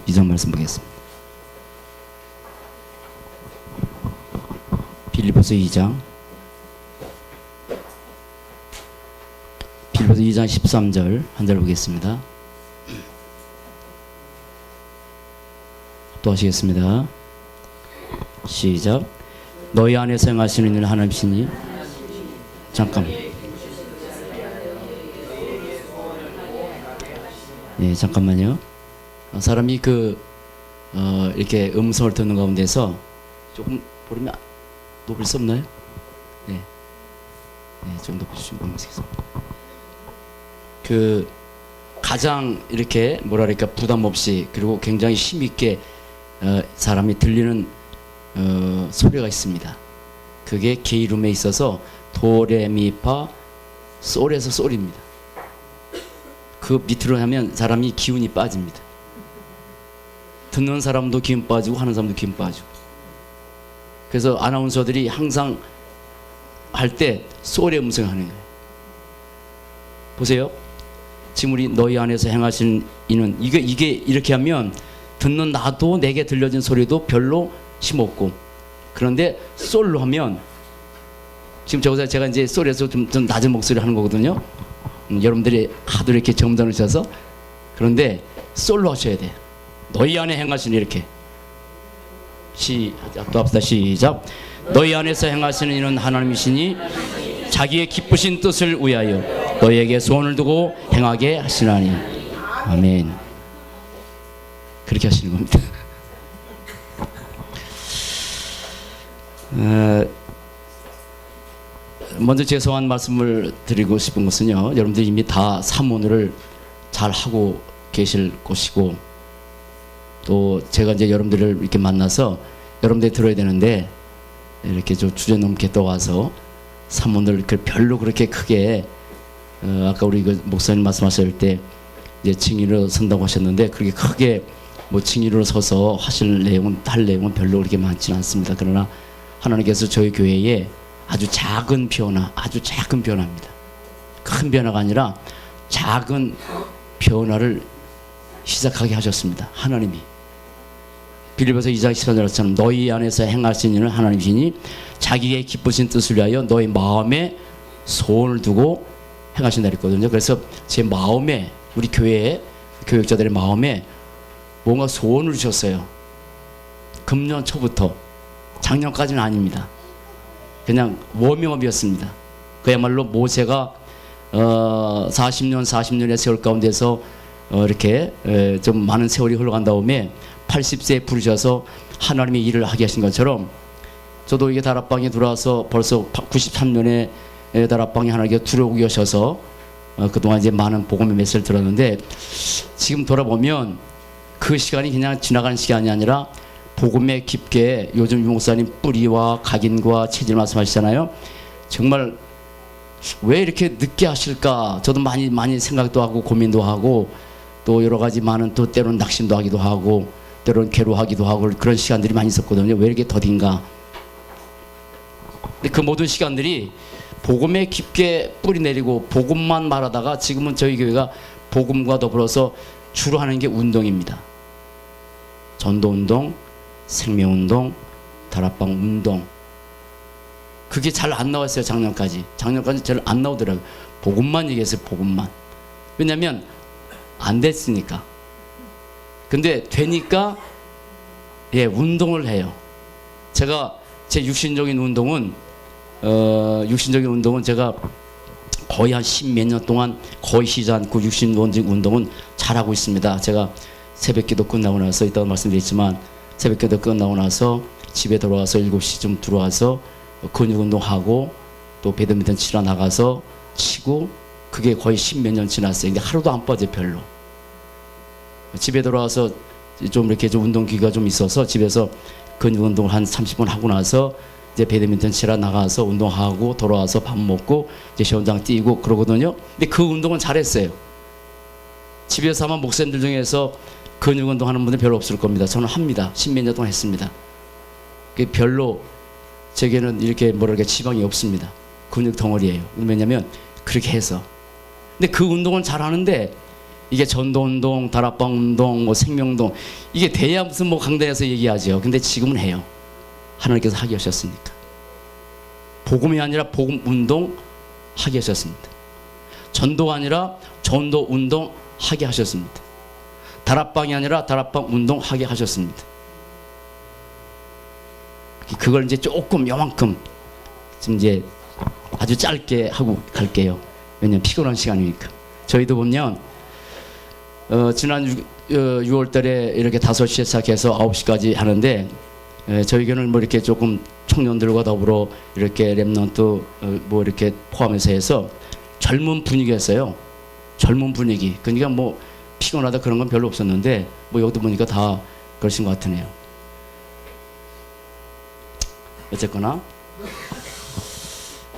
2장 말씀 보겠습니다. 빌립보서 2장 13절 한 절 보겠습니다. 또 하시겠습니다. 시작. 너희 안에서 행하시는 일은 하나님이시니. 잠깐만요. 사람이 이렇게 음성을 듣는 가운데서 조금 볼륨이 높일 수 없나요? 네, 좀 높여주시면 고맙겠습니다. 가장 이렇게 뭐랄까 부담 없이 그리고 굉장히 힘있게 사람이 들리는 소리가 있습니다. 그게 게이룸에 있어서 도레미파 솔에서 솔입니다. 그 밑으로 하면 사람이 기운이 빠집니다. 듣는 사람도 기운 빠지고 하는 사람도 기운 빠지고. 그래서 아나운서들이 항상 할 때 솔의 음성을 하는 거예요. 보세요. 지금 우리 너희 안에서 행하신 이는 이게 이렇게 하면 듣는 나도 내게 들려진 소리도 별로 힘없고, 그런데 솔로 하면 지금 저기서 제가 이제 솔에서 좀 낮은 목소리를 하는 거거든요. 여러분들이 하도 이렇게 점잖으셔서. 그런데 솔로 하셔야 돼요. 너희 안에 행하시는 이렇게 또 합시다. 시작. 너희 안에서 행하시는 이는 하나님이시니 자기의 기쁘신 뜻을 위하여 너희에게 소원을 두고 행하게 하시나니. 아멘. 그렇게 하시는 겁니다. 먼저 죄송한 말씀을 드리고 싶은 것은요, 여러분들이 이미 다 사모를 잘 하고 계실 것이고, 또 제가 이제 여러분들을 이렇게 만나서 여러분들이 들어야 되는데 이렇게 좀 주제넘게 떠와서 사모를 별로 그렇게 크게 아까 우리 목사님 말씀하실 때 이제 징의로 선다고 하셨는데, 그렇게 크게 뭐 징의로 서서 할 내용은 별로 그렇게 많지는 않습니다. 그러나 하나님께서 저희 교회에 아주 작은 변화입니다. 큰 변화가 아니라 작은 변화를 시작하게 하셨습니다. 하나님이. 빌립보서 2장 14절처럼 너희 안에서 행하신 일은 하나님이시니 자기의 기쁘신 뜻을 위하여 너희 마음에 소원을 두고 행하신다 했거든요. 그래서 제 마음에, 우리 교회의 교육자들의 마음에 뭔가 소원을 주셨어요. 금년 초부터. 작년까지는 아닙니다. 그냥 워밍업이었습니다. 그야말로 모세가 40년의 세월 가운데서 이렇게 좀 많은 세월이 흘러간 다음에 80세에 부르셔서 하나님의 일을 하게 하신 것처럼, 저도 이게 다락방에 들어와서 벌써 93년에 다락방에 하나님께 들어오고 계셔서 그동안 이제 많은 복음의 메시지를 들었는데, 지금 돌아보면 그 시간이 그냥 지나가는 시간이 아니라 복음에 깊게, 요즘 유목사님 뿌리와 각인과 체질 말씀하시잖아요. 정말 왜 이렇게 늦게 하실까? 저도 많이 생각도 하고 고민도 하고, 또 여러 가지 많은, 또 때로는 낙심도 하기도 하고, 때로는 괴로워하기도 하고, 그런 시간들이 많이 있었거든요. 왜 이렇게 더딘가? 근데 그 모든 시간들이 복음에 깊게 뿌리 내리고 복음만 말하다가, 지금은 저희 교회가 복음과 더불어서 주로 하는 게 운동입니다. 전도운동, 생명운동, 다락방 운동. 그게 잘 안 나왔어요. 작년까지 잘 안 나오더라고요. 복음만 얘기했어요. 복음만. 왜냐면 안 됐으니까. 근데 되니까 운동을 해요. 제가 제 육신적인 운동은 제가 거의 한 10몇 년 동안 거의 쉬지 않고 육신적인 운동은 잘하고 있습니다. 제가 새벽기도 끝나고 나서 이따가 말씀드렸지만, 새벽기도 끝나고 나서 집에 들어와서 7시쯤 들어와서 근육 운동하고, 또 배드민턴 치러 나가서 치고, 그게 거의 10몇 년 지났어요. 근데 하루도 안 빠져요. 별로. 집에 들어와서 좀 이렇게 좀 운동기가 좀 있어서 집에서 근육 운동을 한 30분 하고 나서 이제 배드민턴 치러 나가서 운동하고 돌아와서 밥 먹고 이제 시원장 뛰고 그러거든요. 근데 그 운동은 잘했어요. 집에서 아마 목사님들 중에서 근육 운동하는 분들 별로 없을 겁니다. 저는 합니다. 10몇 년 동안 했습니다. 별로 제게는 이렇게 뭐랄까 지방이 없습니다. 근육 덩어리예요. 왜냐면 그렇게 해서. 근데 그 운동은 잘하는데 이게 전도운동, 다락방운동, 뭐 생명운동 이게 돼야 무슨 뭐 강단에서 얘기하죠. 근데 지금은 해요. 하나님께서 하게 하셨으니까. 복음이 아니라 복음운동 하게 하셨습니다. 전도가 아니라 전도운동 하게 하셨습니다. 다락방이 아니라 다락방운동 하게 하셨습니다. 그걸 이제 조금 요만큼 지금 이제 아주 짧게 하고 갈게요. 왜냐면 피곤한 시간이니까. 저희도 보면 지난 6월 달에 이렇게 5시에 시작해서 9시까지 하는데 저희 교회는 뭐 이렇게 조금 청년들과 더불어 이렇게 렘넌트 뭐 이렇게 포함해서 해서 젊은 분위기였어요. 젊은 분위기. 그러니까 뭐 피곤하다 그런 건 별로 없었는데 뭐 여기도 보니까 다 그러신 것 같으네요. 어쨌거나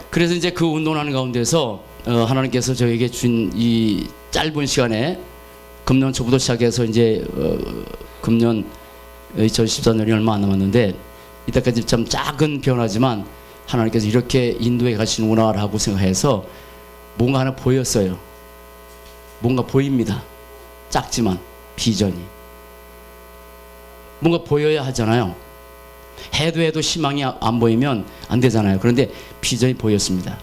그래서 이제 그 운동하는 가운데서 하나님께서 저에게 준 이 짧은 시간에 금년 초부터 시작해서 이제 금년 2014년이 얼마 안 남았는데 이때까지 참 작은 변화지만 하나님께서 이렇게 인도해 가시는구나라고 생각해서 뭔가 하나 보였어요. 뭔가 보입니다. 작지만 비전이 뭔가 보여야 하잖아요. 해도 희망이 안 보이면 안 되잖아요. 그런데 비전이 보였습니다.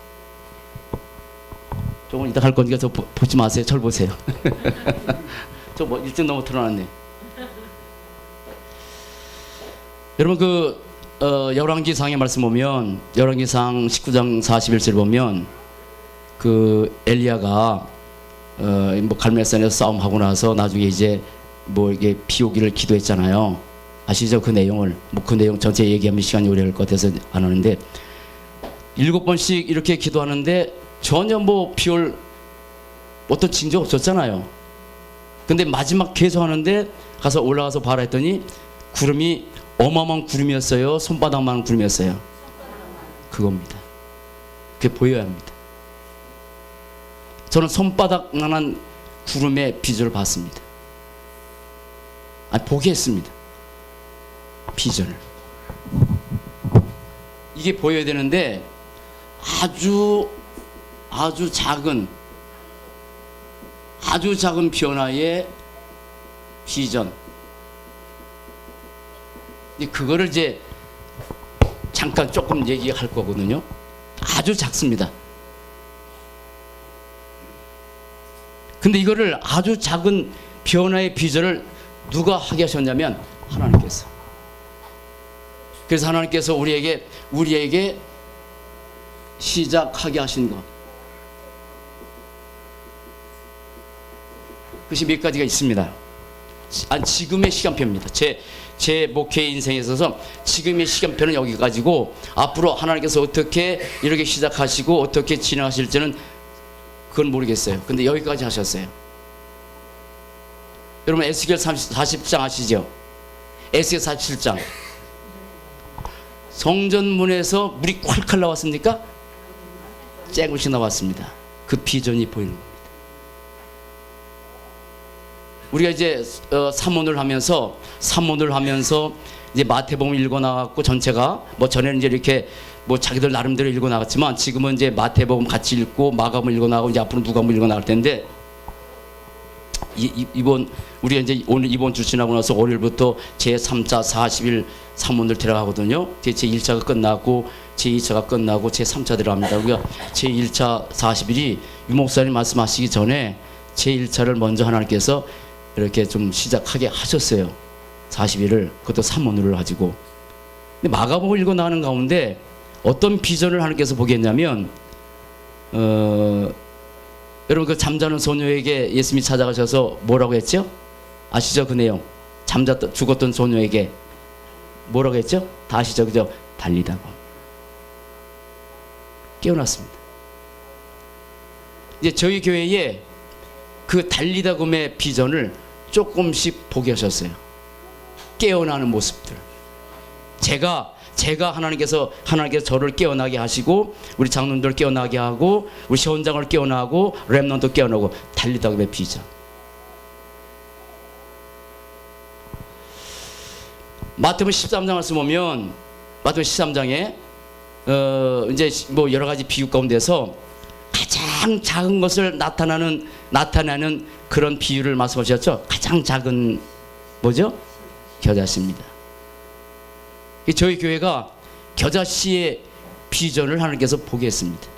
조금 이따 갈 거니까 저 보지 마세요. 절 보세요. 저 뭐 일찍 너무 틀어놨네. 여러분 그 열왕기상의 말씀 보면 열왕기상 19장 41절 보면 그 엘리야가 뭐 갈멜산에서 싸움하고 나서 나중에 이제 뭐 이게 비 오기를 기도했잖아요. 아시죠? 그 내용을 뭐 그 내용 전체 얘기하면 시간이 오래 할 것 같아서 안 하는데 7번씩 이렇게 기도하는데 전혀 뭐 비 올 어떤 징조가 없었잖아요. 근데 마지막 계속 하는데 가서 올라가서 봐라 했더니 구름이 어마어마한 구름이었어요. 손바닥만한 구름이었어요. 그겁니다. 그게 보여야 합니다. 저는 손바닥만한 구름의 비전을 봤습니다. 보게 했습니다. 비전을. 이게 보여야 되는데 아주 작은 변화의 비전. 그거를 이제 잠깐 조금 얘기할 거거든요. 아주 작습니다. 근데 이거를 아주 작은 변화의 비전을 누가 하게 하셨냐면 하나님께서. 그래서 하나님께서 우리에게 시작하게 하신 것. 그것이 몇 가지가 있습니다. 지금의 시간표입니다. 제 목회 인생에 있어서 지금의 시간표는 여기까지고 앞으로 하나님께서 어떻게 이렇게 시작하시고 어떻게 진행하실지는 그건 모르겠어요. 근데 여기까지 하셨어요. 여러분 에스겔 40장 아시죠? 에스겔 47장 성전문에서 물이 콸콸 나왔습니까? 쨍긋이 나왔습니다. 그 비전이 보이는 겁니다. 우리가 이제 삼원을 하면서 이제 마태복음 읽어 나갔고 전체가 뭐 전에는 이제 이렇게 뭐 자기들 나름대로 읽어 나갔지만 지금은 이제 마태복음 같이 읽고 마가복음 읽어 나가고 이제 앞으로 누가복음 읽어 나갈 텐데 이번 우리가 이제 오늘 이번 주 지나고 나서 월요일부터 제 3차 40일 삼원을 들어가거든요. 제 1차가 끝나고 제 2차가 끝나고 제 3차 들어갑니다. 우리가 제 1차 40일이 유 목사님 말씀하시기 전에 제 1차를 먼저 하나님께서 이렇게 좀 시작하게 하셨어요. 40일을 그것도 삼원을 가지고. 근데 마가복음을 읽어 나가는 가운데 어떤 비전을 하나님께서 보게 했냐면 여러분 그 잠자는 소녀에게 예수님이 찾아가셔서 뭐라고 했죠? 아시죠? 그 내용. 죽었던 소녀에게 뭐라고 했죠? 다 아시죠? 그죠? 달리다고. 깨어났습니다. 이제 저희 교회에 그 달리다곰의 비전을 조금씩 보게 하셨어요. 깨어나는 모습들. 제가 하나님께서 저를 깨어나게 하시고 우리 장로들 깨어나게 하고 우리 시원장을 깨어나고 렘넌트 깨어나고 달리다곰의 비전. 마태복음 13장 말씀 보면 마태복음 13장에 이제 뭐 여러 가지 비유 가운데서 가장 가장 작은 것을 나타내는 그런 비유를 말씀하셨죠. 가장 작은 뭐죠? 겨자씨입니다. 저희 교회가 겨자씨의 비전을 하나님께서 보게 했습니다.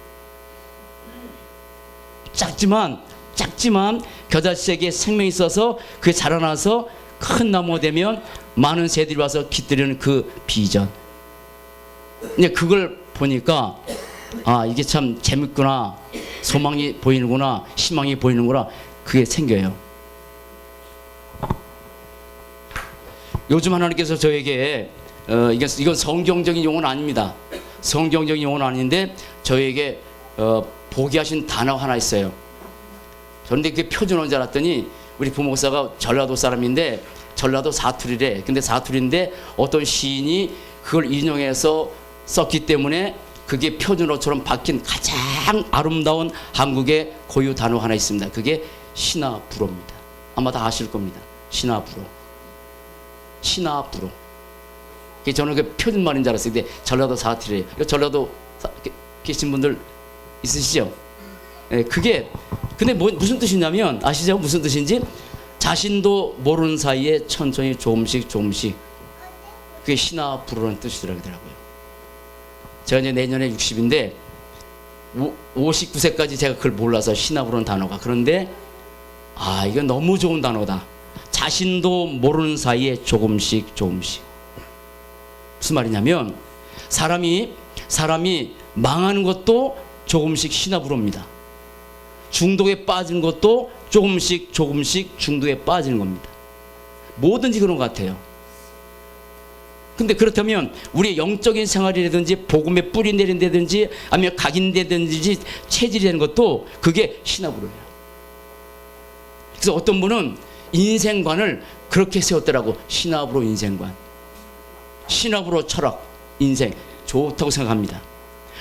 작지만 겨자씨에게 생명이 있어서 그게 자라나서 큰 나무가 되면 많은 새들이 와서 깃들이는 그 비전. 그걸 보니까 이게 참 재밌구나, 소망이 보이는구나, 희망이 보이는구나, 그게 생겨요. 요즘 하나님께서 저에게 이건 성경적인 용어는 아닙니다. 성경적인 용어는 아닌데 저에게 보게 하신 단어가 하나 있어요. 그런데 그게 표준어인 줄 알았더니 우리 부목사가 전라도 사람인데 전라도 사투리래. 근데 사투리인데 어떤 시인이 그걸 인용해서 썼기 때문에 그게 표준어처럼 박힌 가장 아름다운 한국의 고유 단어 하나 있습니다. 그게 신화불어입니다. 아마 다 아실 겁니다. 신화불어. 저는 그 표준말인 줄 알았어요. 근데 전라도 사투리예요. 전라도 계신 분들 있으시죠? 네, 그게 근데 무슨 뜻이냐면 아시죠? 무슨 뜻인지? 자신도 모르는 사이에 천천히 조금씩 그게 신화불어라는 뜻이더라고요. 제가 이제 내년에 60인데 59세까지 제가 그걸 몰라서 신화불어라는 단어가. 그런데 이건 너무 좋은 단어다. 자신도 모르는 사이에 조금씩 무슨 말이냐면 사람이 망하는 것도 조금씩 신화불어입니다. 중독에 빠지는 것도 조금씩 중독에 빠지는 겁니다. 뭐든지 그런 것 같아요. 근데 그렇다면 우리의 영적인 생활이라든지 복음의 뿌리 내린다든지 아니면 각인되든지 체질이 되는 것도 그게 신화불어예요. 그래서 어떤 분은 인생관을 그렇게 세웠더라고. 신화불어 인생관, 신화불어 철학, 인생 좋다고 생각합니다.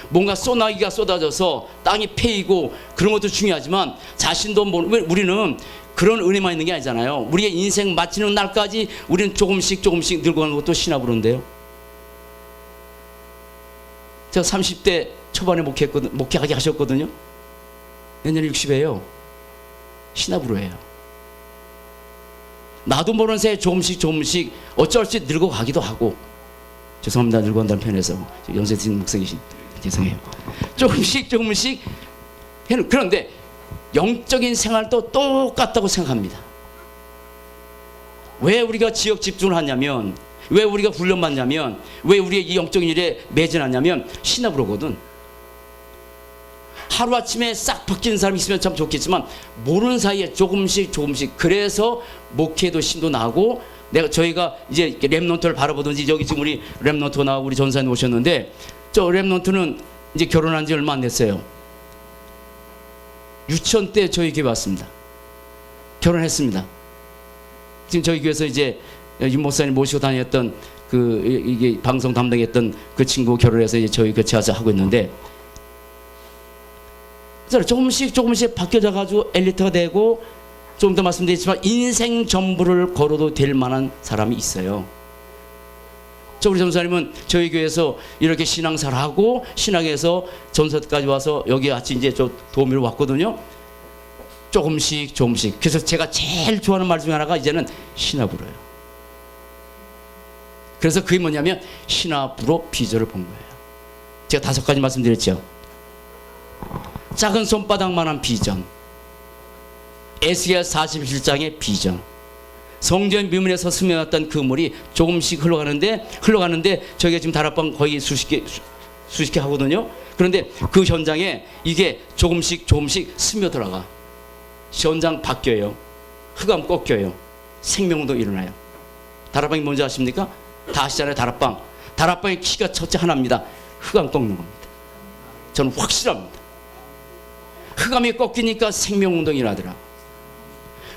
뭔가 소나기가 쏟아져서 땅이 패이고 그런 것도 중요하지만 자신도 우리는 그런 은혜만 있는 게 아니잖아요. 우리의 인생 마치는 날까지 우리는 조금씩 늙어가는 것도 신화불어인데요. 제가 30대 초반에 목회하게 하셨거든요. 내년에 60이에요. 신화불어예요. 나도 모르는 새에 조금씩 어쩔 수 없이 늙어가기도 하고. 죄송합니다. 늙어간다는 표현에서 연세 드신 목사이신 죄송해요. 조금씩 그런데 영적인 생활도 똑같다고 생각합니다. 왜 우리가 지역 집중을 하냐면, 왜 우리가 훈련받냐면, 왜 우리의 이 영적인 일에 매진하냐면 신화불어거든. 하루아침에 싹 바뀌는 사람이 있으면 참 좋겠지만 모르는 사이에 조금씩 그래서 목회도 힘도 나고 저희가 이제 렘넌트를 바라보든지 여기 지금 우리 렘넌트나 우리 전사님 오셨는데 저 렘넌트는 이제 결혼한 지 얼마 안 됐어요. 유치원 때 저희 교회 왔습니다. 결혼했습니다. 지금 저희 교회에서 이제 윤 목사님 모시고 다녔던 이게 방송 담당했던 그 친구 결혼해서 이제 저희 같이 와서 하고 있는데 조금씩 바뀌어져 가지고 엘리트가 되고 좀 더 말씀드렸지만 인생 전부를 걸어도 될 만한 사람이 있어요. 우리 전사님은 저희 교회에서 이렇게 신앙생활하고 신학에서 전사까지 와서 여기 같이 이제 저 도우미로 왔거든요. 조금씩 그래서 제가 제일 좋아하는 말 중에 하나가 이제는 신화불어예요. 그래서 그게 뭐냐면 신화불어 비전을 본 거예요. 제가 5가지 말씀드렸죠. 작은 손바닥만한 비전, 에스겔 47장의 비전, 성전 미문에서 스며났던 그 물이 조금씩 흘러가는데 저희가 지금 다락방 거의 수십 개 하거든요. 그런데 그 현장에 이게 조금씩 스며들어가. 현장 바뀌어요. 흑암 꺾여요. 생명도 일어나요. 다락방이 뭔지 아십니까? 다 아시잖아요. 다락방의 키가 첫째 하나입니다. 흑암 꺾는 겁니다. 저는 확실합니다. 흑암이 꺾이니까 생명운동이 일어나더라.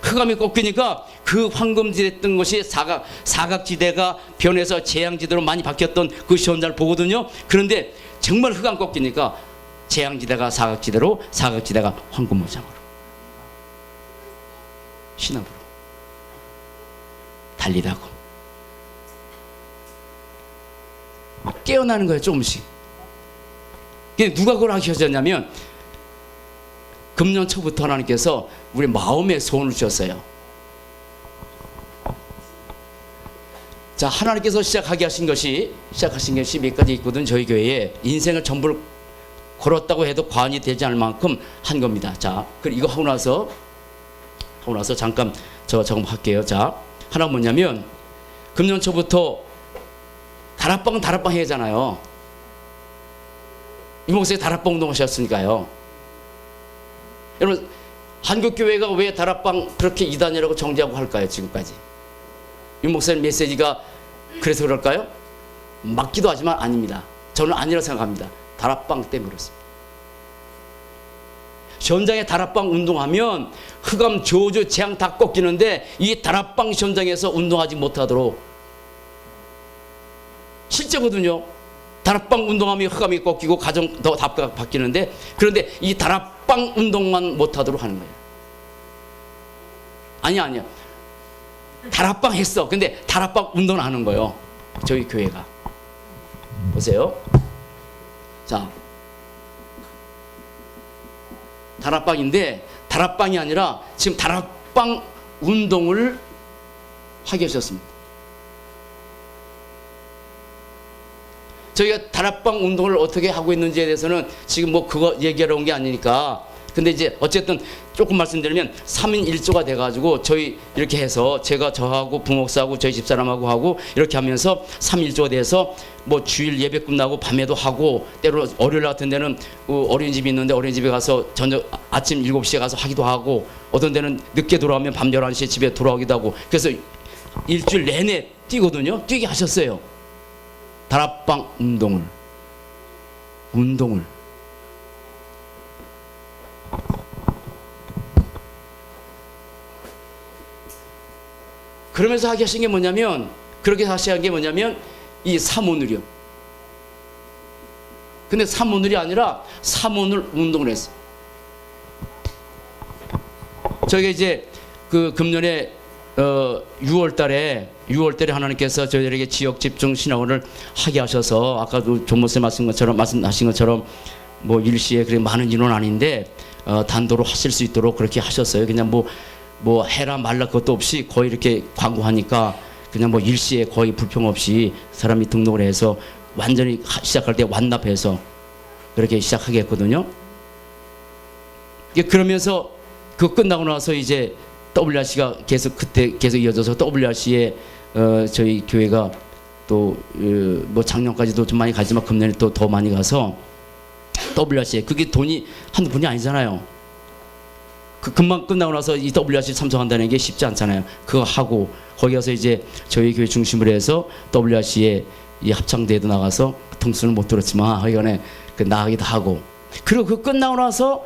흑암이 꺾이니까 그 황금지대였던 것이 사각지대가 변해서 재앙지대로 많이 바뀌었던 그 현장을 보거든요. 그런데 정말 흑암 꺾이니까 재앙지대가 사각지대로, 사각지대가 황금무장으로. 신압으로 달리다고 깨어나는 거예요. 조금씩. 누가 그걸 하게 하셨냐면 금년 초부터 하나님께서 우리 마음에 소원을 주셨어요. 자, 하나님께서 시작하신 것이 몇 가지 있거든. 저희 교회에 인생을 전부를 걸었다고 해도 과언이 되지 않을 만큼 한 겁니다. 자, 이거 하고 나서 잠깐 저거 할게요. 자, 하나 뭐냐면 금년 초부터 다락방은 다락방 해야잖아요. 이 목사님 다락방 운동하셨으니까요. 여러분, 한국교회가 왜 다락방 그렇게 이단이라고 정죄하고 할까요? 지금까지 이 목사님 메시지가 그래서 그럴까요? 맞기도 하지만 아닙니다. 저는 아니라고 생각합니다. 다락방 때문에 그렇습니다. 현장에 다락방 운동하면 흑암, 저주, 재앙 다 꺾이는데 이 다락방 현장에서 운동하지 못하도록 실제거든요. 다락방 운동하면 흑암이 꺾이고 가정 더 바뀌는데, 그런데 이 다락방 운동만 못하도록 하는 거예요. 아니야. 다락방 했어. 근데 다락방 운동을 하는 거예요. 저희 교회가. 보세요. 자, 다락방인데 다락방이 아니라 지금 다락방 운동을 하게 하셨습니다. 저희가 다락방 운동을 어떻게 하고 있는지에 대해서는 지금 뭐 그거 얘기하러 온 게 아니니까. 근데 이제 어쨌든 조금 말씀드리면 3인 1조가 돼가지고 저희 이렇게 해서 저하고 부목사하고 저희 집사람하고 하고 이렇게 하면서 3인 1조가 돼서 뭐 주일 예배 끝나고 밤에도 하고, 때로 월요일 같은 데는 어린이집이 있는데 어린이집에 가서 저녁 아침 7시에 가서 하기도 하고, 어떤 데는 늦게 돌아오면 밤 11시에 집에 돌아오기도 하고, 그래서 일주일 내내 뛰거든요. 뛰게 하셨어요. 다락방 운동을 그러면서 하게 하신 게 뭐냐면, 그렇게 하신 게 뭐냐면 이 삼오늘이요. 근데 삼오늘이 아니라 삼오늘 운동을 했어요. 저희가 이제 그 금년에 6월 달에 하나님께서 저희들에게 지역 집중 신학원을 하게 하셔서, 아까도 존모쌤 말씀하신 것처럼 뭐 일시에 그렇게 많은 인원 아닌데 단도로 하실 수 있도록 그렇게 하셨어요. 그냥 뭐 해라 말라 그것도 없이 거의 이렇게 광고하니까 그냥 뭐 일시에 거의 불평 없이 사람이 등록을 해서 완전히 시작할 때 완납해서 그렇게 시작하게 했거든요. 그러면서 그거 끝나고 나서 이제 WRC가 계속 이어져서 WRC에 저희 교회가 또 뭐 작년까지도 좀 많이 가지만 금년에 또 더 많이 가서 WRC에, 그게 돈이 한두 푼이 아니잖아요. 그 금방 끝나고 나서 이 WRC 참석한다는 게 쉽지 않잖아요. 그거 하고 거기 가서 이제 저희 교회 중심으로 해서 WRC에 이 합창대회도 나가서 통수는 못 들었지만 하여간에 나가기도 하고, 그리고 그 끝나고 나서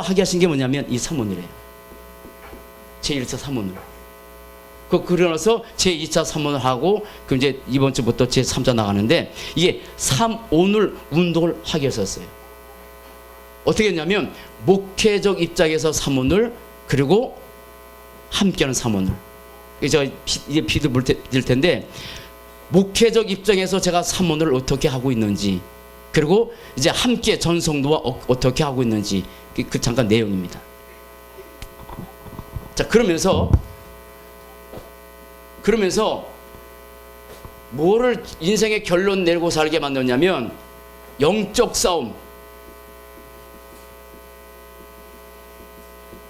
하게 하신 게 뭐냐면 이 삼원이래요. 제1차 삼원을. 그러나서 제2차 삼원을 하고, 그럼 이제 이번 주부터 제3차 나가는데, 이게 삼오늘 운동을 하게 했었어요. 어떻게 했냐면 목회적 입장에서 삼오늘, 그리고 함께하는 삼오늘. 제가 이제 비도 들 텐데, 목회적 입장에서 제가 삼오늘을 어떻게 하고 있는지, 그리고 이제 함께 전성도와 어떻게 하고 있는지, 그 잠깐 내용입니다. 자, 그러면서 뭐를 인생의 결론 내고 살게 만들었냐면 영적 싸움.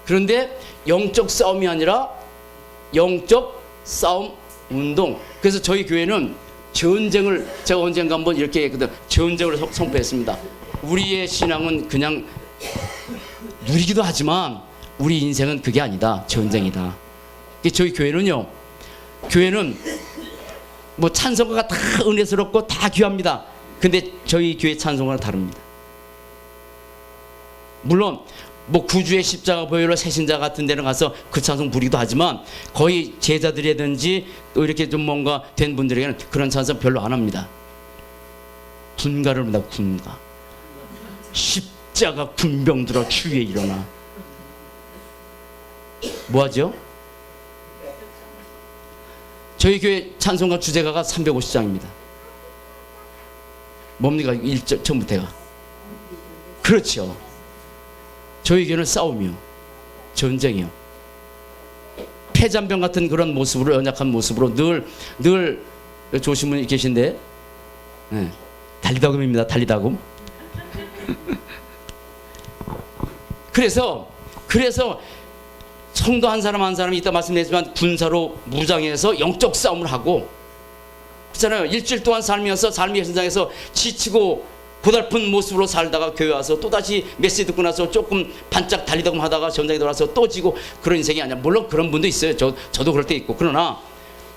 그런데 영적 싸움이 아니라 영적 싸움 운동. 그래서 저희 교회는 전쟁을, 제가 언젠가 한번 이렇게 했거든. 전쟁을 선포했습니다. 우리의 신앙은 그냥 누리기도 하지만 우리 인생은 그게 아니다. 전쟁이다. 저희 교회는 뭐 찬송가가 다 은혜스럽고 다 귀합니다. 근데 저희 교회 찬송가는 다릅니다. 물론 뭐 구주의 십자가 보혈로 새신자 같은 데는 가서 그 찬송 부르기도 하지만, 거의 제자들이라든지 또 이렇게 좀 뭔가 된 분들에게는 그런 찬송 별로 안 합니다. 군가를 합니다. 군가. 십자가 군병들아 주위에 일어나. 뭐하죠? 저희 교회 찬송가 주제가가 350장입니다. 뭡니까? 1절 처음부터가. 그렇죠. 저에게는 싸움이요, 전쟁이요. 폐잔병 같은 그런 모습으로, 연약한 모습으로 늘 조신 분이 계신데, 네. 달리다금입니다. 달리다금. 그래서 성도 한 사람 한 사람이 이따 말씀드렸지만 군사로 무장해서 영적 싸움을 하고 그렇잖아요. 일주일 동안 살면서 삶의 현장에서 지치고 고달픈 모습으로 살다가 교회 와서 또다시 메시지 듣고 나서 조금 반짝 달리다금 하다가 전장에 돌아서 또 지고, 그런 인생이 아니야. 물론 그런 분도 있어요. 저도 그럴 때 있고. 그러나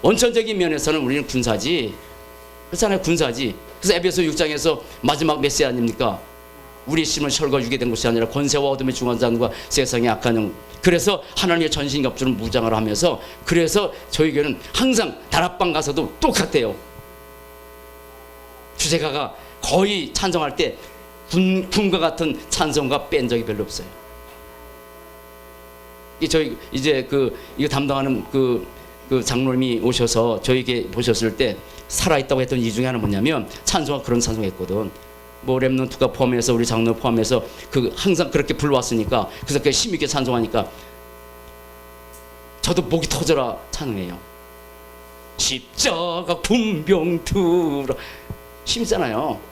원천적인 면에서는 우리는 군사지. 그렇잖아요. 군사지. 그래서 에베소 6장에서 마지막 메시지 아닙니까? 우리 심을 혈과 육에 된 것이 아니라 권세와 어둠의 중환자과 세상의 악한 영. 그래서 하나님의 전신갑주를 무장을 하면서, 그래서 저희 교회는 항상 다락방 가서도 똑같대요. 주제가가 거의 찬송할 때 군과 같은 찬송가 뺀 적이 별로 없어요. 저희 이제 이거 담당하는 그 장로님이 오셔서 저에게 보셨을 때 살아있다고 했던 이유 중에 하나는 뭐냐면, 찬송가 그런 찬송했거든. 뭐 렘넌트가 포함해서 우리 장로 포함해서 항상 그렇게 불러왔으니까, 그래서 그렇게 힘있게 찬송하니까 저도 목이 터져라 찬송해요. 십자가 군병 들어, 힘있잖아요.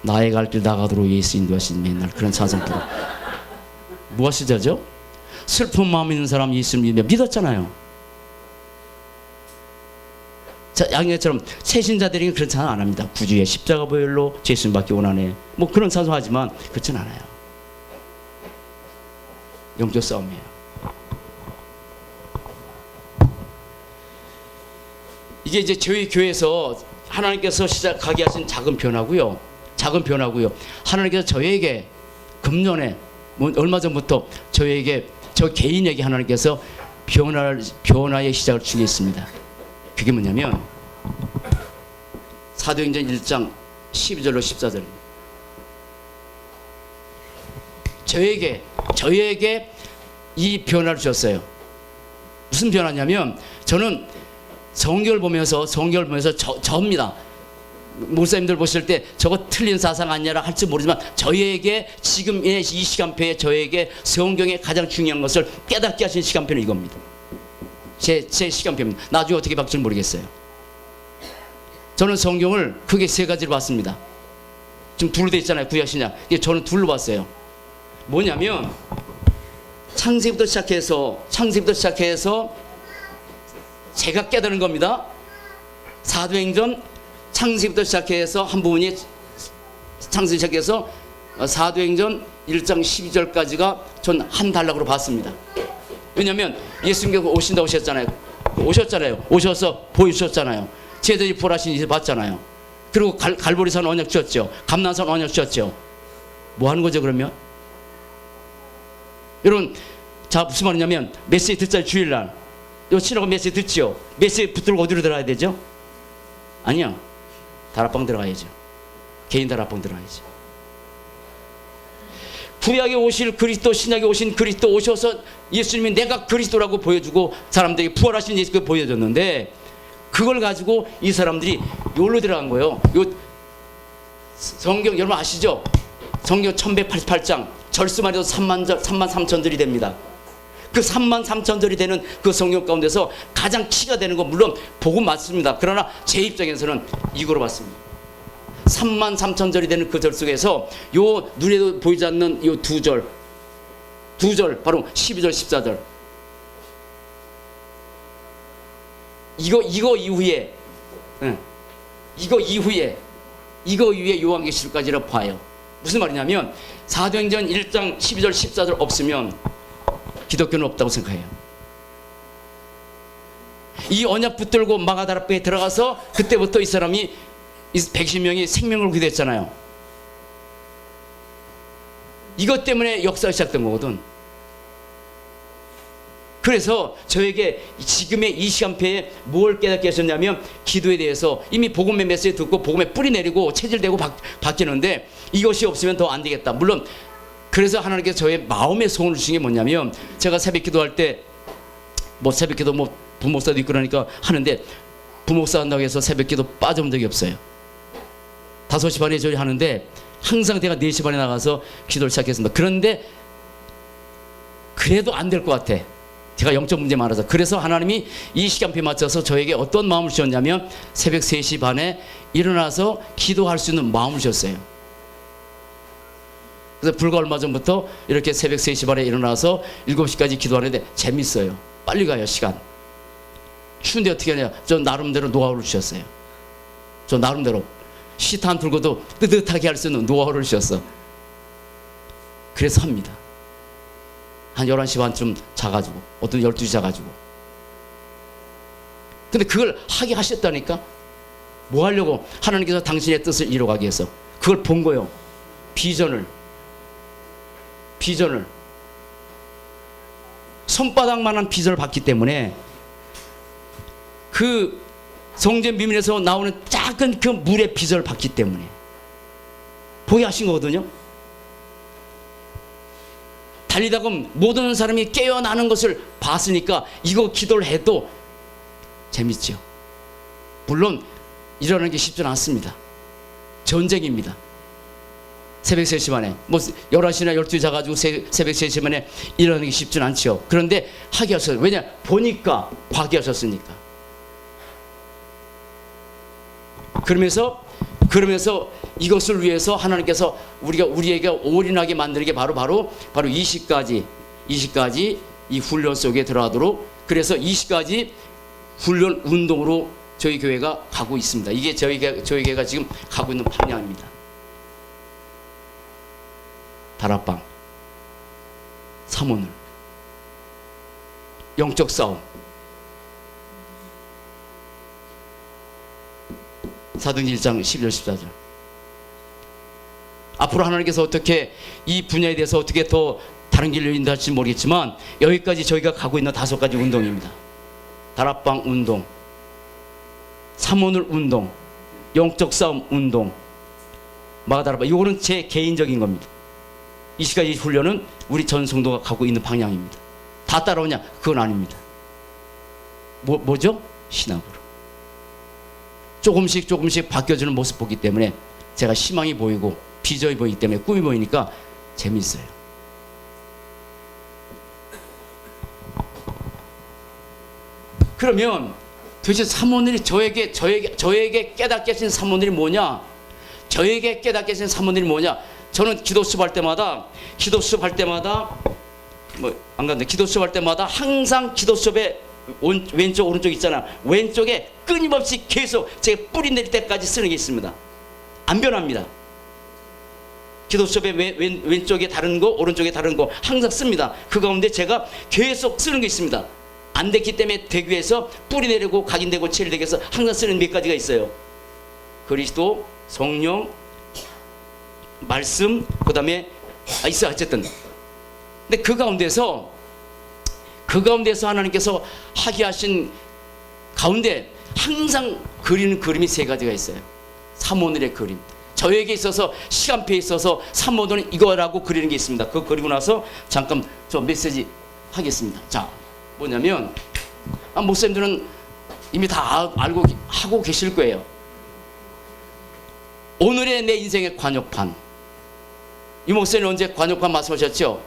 나의 갈 길 나가도록 예수 인도하신 맨날 그런 찬송 부르. 무엇이 되죠? 슬픈 마음 있는 사람 예수님 믿었잖아요. 자, 양녀처럼 새신자들이 그런 찬송 안 합니다. 구주의 십자가 보혈로 죄수님 받기 원하네, 뭐 그런 찬송하지만 그렇진 않아요. 영적 싸움이에요. 이게 이제 저희 교회에서 하나님께서 시작하게 하신 작은 변화고요. 하나님께서 저에게 금년에 얼마 전부터 저에게, 저 개인에게 하나님께서 변화의 시작을 주게 있습니다. 그게 뭐냐면 사도행전 1장 12절로 14절. 저에게 이 변화를 주셨어요. 무슨 변화냐면, 저는 성경을 보면서 저입니다. 목사님들 보실 때 저거 틀린 사상 아니냐 할지 모르지만, 저에게 지금의 이 시간표에 저에게 성경의 가장 중요한 것을 깨닫게 하신 시간표는 이겁니다. 제 시간표입니다. 나중에 어떻게 바뀔지 모르겠어요. 저는 성경을 크게 세 가지로 봤습니다. 지금 둘로 돼 있잖아요. 구약 신약. 저는 둘로 봤어요. 뭐냐면 창세기부터 시작해서 제가 깨달은 겁니다. 사도행전 창세기부터 시작해서 한 부분이 창세기 시작해서 사도행전 1장 12절까지가 전 한 단락으로 봤습니다. 왜냐하면 예수님께서 오신다고 오셨잖아요. 오셔서 보여주셨잖아요. 제자들이 부활하신 이제 봤잖아요. 그리고 갈보리산 언약 주셨죠. 감난산 언약 주셨죠. 뭐 하는 거죠 그러면? 여러분, 자, 무슨 말이냐면, 메시지 듣자 주일날 요 친하고 메시지 듣지요. 메시지 붙들고 어디로 들어가야 되죠? 아니요, 다락방 들어가야죠. 개인 다락방 들어가야죠. 구약에 오실 그리스도, 신약에 오신 그리스도 오셔서 예수님이 내가 그리스도라고 보여주고 사람들에게 부활하신 예수를 보여줬는데, 그걸 가지고 이 사람들이 여기로 들어간 거예요. 요 성경 여러분 아시죠? 성경 1188장 절수만 해도 3만 3천절이 됩니다. 그 3만 3천절이 되는 그 성경 가운데서 가장 키가 되는 건 물론 복음 맞습니다. 그러나 제 입장에서는 이거로 봤습니다. 3만 3천절이 되는 그 절 속에서 요 눈에도 보이지 않는 요 두 절 바로 12절 14절. 이거 이후에 요한계시록까지를 봐요. 무슨 말이냐면, 사도행전 1장 12절 14절 없으면 기독교는 없다고 생각해요. 이 언약 붙들고 마가다락방에 들어가서 그때부터 이 사람이 110명이 생명을 얻게 됐잖아요. 이것 때문에 역사가 시작된 거거든. 그래서 저에게 지금의 이 시간표에 뭘 깨닫게 하셨냐면, 기도에 대해서 이미 복음의 메시지 듣고 복음에 뿌리 내리고 체질되고 바뀌는데, 이것이 없으면 더 안 되겠다. 물론 그래서 하나님께서 저의 마음의 소원을 주신 게 뭐냐면, 제가 새벽 기도할 때 새벽 기도 부목사도 있고 그러니까 하는데, 부목사 한다고 해서 새벽 기도 빠져본 적이 없어요. 5시 반에 저희 하는데 항상 제가 4시 반에 나가서 기도를 시작했습니다. 그런데 그래도 안 될 것 같아. 제가 영적 문제 많아서. 그래서 하나님이 이 시간표에 맞춰서 저에게 어떤 마음을 주셨냐면 새벽 3시 반에 일어나서 기도할 수 있는 마음을 주셨어요. 그래서 불과 얼마 전부터 이렇게 새벽 3시 반에 일어나서 7시까지 기도하는데 재밌어요. 빨리 가요, 시간. 추운데 어떻게 하냐. 저 나름대로 노하우를 주셨어요. 저 나름대로 시탄 불고도 뜨뜻하게 할 수 있는 노하우를 주셨어. 그래서 합니다. 한 11시 반쯤 자가지고, 어떤 12시 자가지고. 근데 그걸 하게 하셨다니까? 뭐 하려고? 하나님께서 당신의 뜻을 이루어가기 위해서. 그걸 본 거예요. 비전을. 손바닥만한 비전을 봤기 때문에 그 성전 비밀에서 나오는 작은 그 물의 비전을 봤기 때문에 보게 하신 거거든요. 달리다가 모든 사람이 깨어나는 것을 봤으니까 이거 기도를 해도 재밌죠. 물론 일어나는 게 쉽지는 않습니다. 전쟁입니다. 새벽 3시 반에 뭐 11시나 12시 자가지고 새벽 3시 반에 일어나는 게 쉽지는 않죠. 그런데 하게 하셨어요. 왜냐? 보니까 하게 하셨으니까. 그러면서 이것을 위해서 하나님께서 우리에게 올인하게 만드는 게 바로 20가지 이 훈련 속에 들어가도록, 그래서 20가지 훈련 운동으로 저희 교회가 가고 있습니다. 이게 저희 교회가 지금 가고 있는 방향입니다. 다락방, 삼오늘, 영적 싸움, 사도행전 1장 11절 14절. 앞으로 하나님께서 어떻게 이 분야에 대해서 어떻게 더 다른 길로 인도할지 모르겠지만 여기까지 저희가 가고 있는 5가지 운동입니다. 다락방 운동, 삼오늘 운동, 영적 싸움 운동, 마가다락방. 이거는 제 개인적인 겁니다. 이 시까지 훈련은 우리 전 성도가 가고 있는 방향입니다. 다 따라오냐? 그건 아닙니다. 뭐죠? 신학으로 조금씩 바뀌어지는 모습 보기 때문에 제가 희망이 보이고 비전이 보이기 때문에, 꿈이 보이니까 재미있어요. 그러면 도대체 사모님이 저에게 깨닫게 하신 사모님이 뭐냐? 저에게 깨닫게 하신 사모님이 뭐냐? 저는 기도 수업할 때마다 기도 수업할 때마다 항상 기도 수업에 왼쪽 오른쪽 있잖아. 왼쪽에 끊임없이 계속 제가 뿌리 내릴 때까지 쓰는 게 있습니다. 안 변합니다. 기도 수업에 왼쪽에 다른 거 오른쪽에 다른 거 항상 씁니다. 그 가운데 제가 계속 쓰는 게 있습니다. 안 됐기 때문에 되기 위해서 뿌리 내리고 각인되고 체리되기 위해서 항상 쓰는 몇 가지가 있어요. 그리스도, 성령, 말씀, 그 다음에 있어. 어쨌든 근데 그 가운데서 하나님께서 하게 하신 가운데 항상 그리는 그림이 3가지가 있어요. 삼오늘의 그림. 저에게 있어서 시간표에 있어서 삼오늘은 이거라고 그리는 게 있습니다. 그거 그리고 나서 잠깐 저 메시지 하겠습니다. 자, 뭐냐면 목사님들은 이미 다 알고 하고 계실 거예요. 오늘의 내 인생의 관역판. 이 목사님 언제 관역판 말씀하셨죠?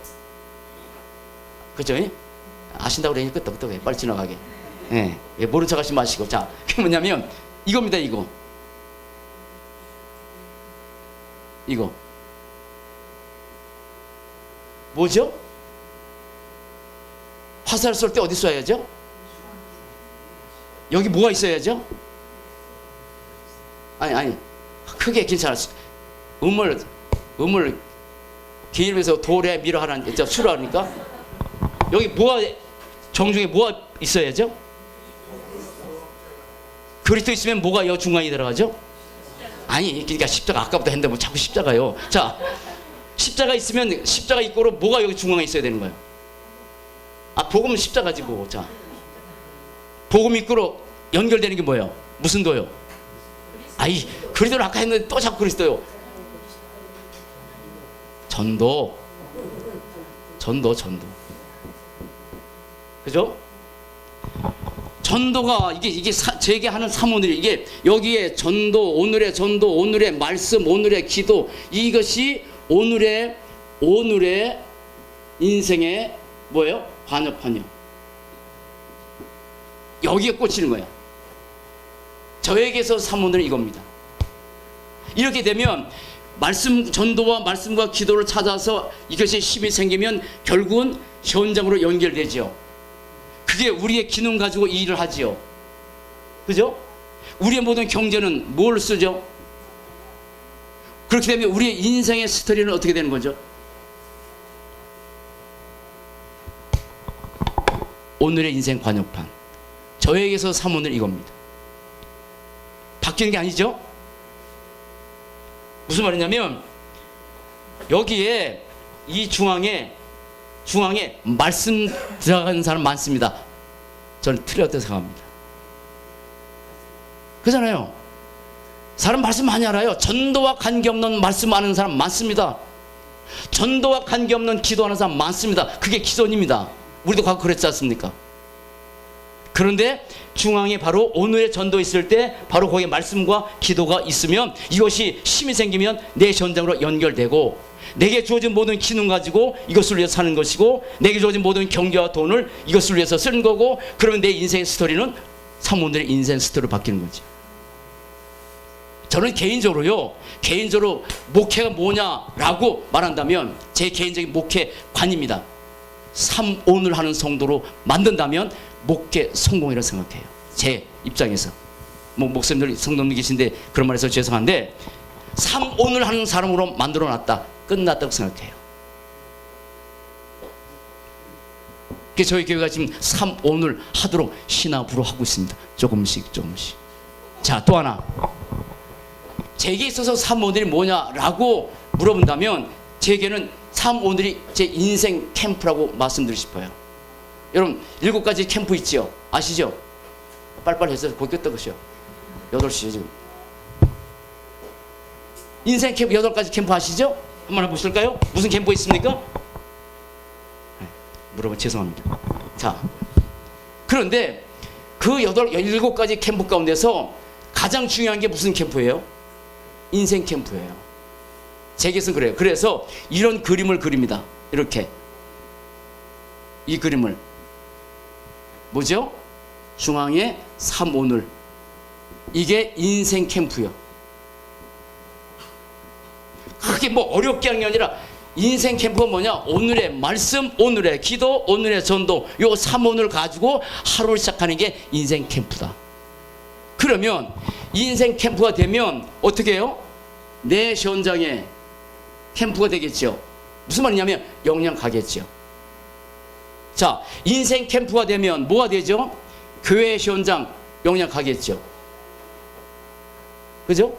그죠? 아신다고 그러니까 끄떡끄떡해. 빨리 지나가게. 예, 모른 척 하지 마시고. 자, 그게 뭐냐면 이겁니다. 이거 뭐죠? 화살 쏠 때 어디 쏴야죠? 여기 뭐가 있어야죠? 아니 크게 괜찮았어. 음을 기름에서 돌에 밀어 하라는 수로 하니까 여기 뭐가 정중에 뭐가 있어야죠? 그리스도 있으면 뭐가 여 중앙에 들어가죠? 아니, 그러니까 십자가 아까부터 했는데 뭐 자꾸 십자가요. 자, 십자가 있으면 십자가 입고로 뭐가 여기 중앙에 있어야 되는 거예요? 복음은 십자가지 뭐. 자, 복음 입고로 연결되는 게 뭐예요? 무슨 도요? 그리스도를 아까 했는데 또 자꾸 그리스도요. 전도. 그죠? 전도가 제게 하는 사모들이 이게 여기에 전도, 오늘의 전도, 오늘의 말씀, 오늘의 기도, 이것이 오늘의 인생의 뭐예요? 관여판이요. 여기에 꽂히는 거야. 저에게서 사모는 이겁니다. 이렇게 되면 말씀, 전도와 말씀과 기도를 찾아서 이것이 힘이 생기면 결국은 현장으로 연결되죠. 그게 우리의 기능 가지고 이 일을 하지요. 그죠? 우리의 모든 경제는 뭘 쓰죠? 그렇게 되면 우리의 인생의 스토리는 어떻게 되는 거죠? 오늘의 인생 관여판. 저에게서 사모는 이겁니다. 바뀌는 게 아니죠? 무슨 말이냐면 여기에 이 중앙에 말씀 들어가는 사람 많습니다. 저는 틀렸다고 생각합니다. 그잖아요. 사람 말씀 많이 알아요. 전도와 관계없는 말씀 아는 사람 많습니다. 전도와 관계없는 기도하는 사람 많습니다. 그게 기존입니다. 우리도 과거 그랬지 않습니까? 그런데 중앙에 바로 오늘의 전도 있을 때 바로 거기에 말씀과 기도가 있으면 이것이 힘이 생기면 내 현장으로 연결되고 내게 주어진 모든 기능 가지고 이것을 위해서 사는 것이고 내게 주어진 모든 경제와 돈을 이것을 위해서 쓰는 거고 그러면 내 인생의 스토리는 사모들의 인생 스토리로 바뀌는 거죠. 저는 개인적으로 목회가 뭐냐라고 말한다면 제 개인적인 목회관입니다. 오늘 하는 성도로 만든다면 목회 성공이라고 생각해요. 제 입장에서. 목사님들 성도님 계신데 그런 말해서 죄송한데 오늘 하는 사람으로 만들어놨다. 끝났다고 생각해요. 그래서 저희 교회가 지금 오늘 하도록 신학으로 하고 있습니다. 조금씩. 자, 또 하나. 제게 있어서 오늘이 뭐냐라고 물어본다면 제게는 오늘이 제 인생 캠프라고 말씀드리고 싶어요. 여러분 7가지 캠프 있죠? 아시죠? 빨리빨리 해서 고개 끄덕으시오. 8시에 지금 인생 캠프 8가지 캠프 아시죠? 한번 해보실까요? 무슨 캠프 있습니까? 물어봐 죄송합니다. 자, 그런데 그 7가지 캠프 가운데서 가장 중요한 게 무슨 캠프예요? 인생 캠프예요. 제게서는 그래요. 그래서 이런 그림을 그립니다. 이렇게 이 그림을 뭐죠? 중앙에 오늘 이게 인생 캠프요. 그게 뭐 어렵게 하는 게 아니라 인생 캠프가 뭐냐? 오늘의 말씀, 오늘의 기도, 오늘의 전도 요 3오늘 가지고 하루를 시작하는 게 인생 캠프다. 그러면 인생 캠프가 되면 어떻게 해요? 내 현장에 캠프가 되겠죠. 무슨 말이냐면 영향 가겠죠. 자, 인생 캠프가 되면 뭐가 되죠? 교회 현장 영향 가겠죠. 그죠?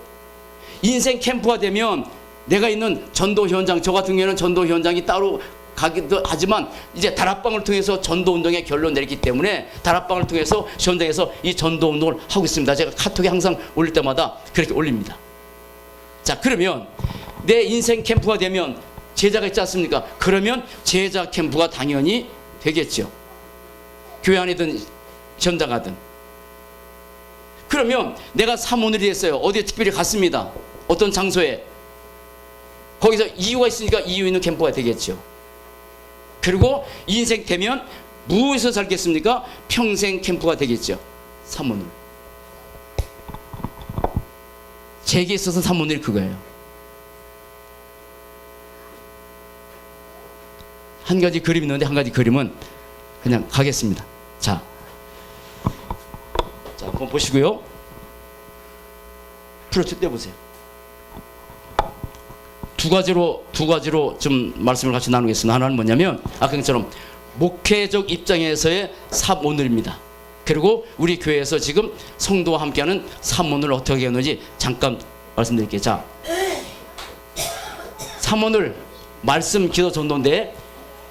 인생 캠프가 되면 내가 있는 전도 현장, 저 같은 경우에는 전도 현장이 따로 가기도 하지만 이제 다락방을 통해서 전도 운동에 결론 내렸기 때문에 다락방을 통해서 현장에서 이 전도 운동을 하고 있습니다. 제가 카톡에 항상 올릴 때마다 그렇게 올립니다. 자, 그러면 내 인생 캠프가 되면 제자가 있지 않습니까? 그러면 제자 캠프가 당연히 되겠죠. 교회 안이든 현장 가든. 그러면 내가 사모늘이 됐어요. 어디에 특별히 갔습니다. 어떤 장소에. 거기서 이유가 있으니까 이유 있는 캠프가 되겠죠. 그리고 인생 되면 무엇에서 살겠습니까? 평생 캠프가 되겠죠. 사모늘. 제게 있어서 사모늘이 그거예요. 한 가지 그림이 있는데 한 가지 그림은 그냥 가겠습니다. 자, 한번 보시고요. 프로젝트 떼보세요. 두 가지로 좀 말씀을 같이 나누겠습니다. 하나는 뭐냐면 아까 것처럼 목회적 입장에서의 사모늘입니다. 그리고 우리 교회에서 지금 성도와 함께하는 사모늘 어떻게 하는지 잠깐 말씀드릴게요. 자, 사모늘 말씀, 기도, 전도인데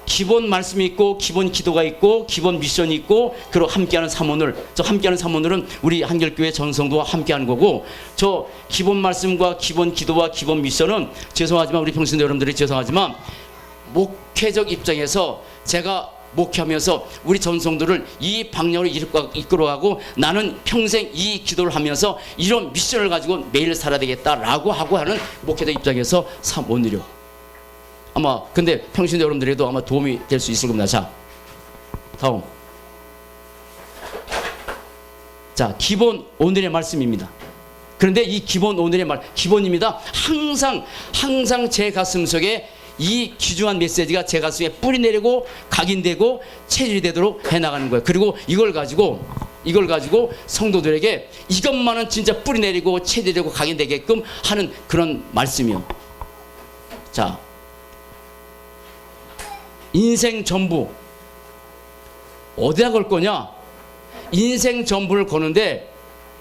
기본 말씀이 있고 기본 기도가 있고 기본 미션이 있고 그리고 함께하는 사모늘. 저 함께하는 사모늘은 우리 한결교회 전성도와 함께하는 거고 저 기본 말씀과 기본 기도와 기본 미션은 죄송하지만 우리 평신도 여러분들이 죄송하지만 목회적 입장에서 제가 목회하면서 우리 전성도를 이 방향으로 이끌어가고 나는 평생 이 기도를 하면서 이런 미션을 가지고 매일 살아야 되겠다라고 하고 하는 목회자 입장에서 참 오늘요. 아마 근데 평신 여러분들에도 아마 도움이 될 수 있을 겁니다. 자, 다음. 자, 기본 오늘의 말씀입니다. 그런데 이 기본 오늘의 말 기본입니다. 항상 제 가슴 속에 이 귀중한 메시지가 제 가슴에 뿌리 내리고 각인되고 체질이 되도록 해나가는 거예요. 그리고 이걸 가지고 성도들에게 이것만은 진짜 뿌리 내리고 체질이 되고 각인되게끔 하는 그런 말씀이요. 자, 인생 전부 어디다 걸 거냐? 인생 전부를 거는데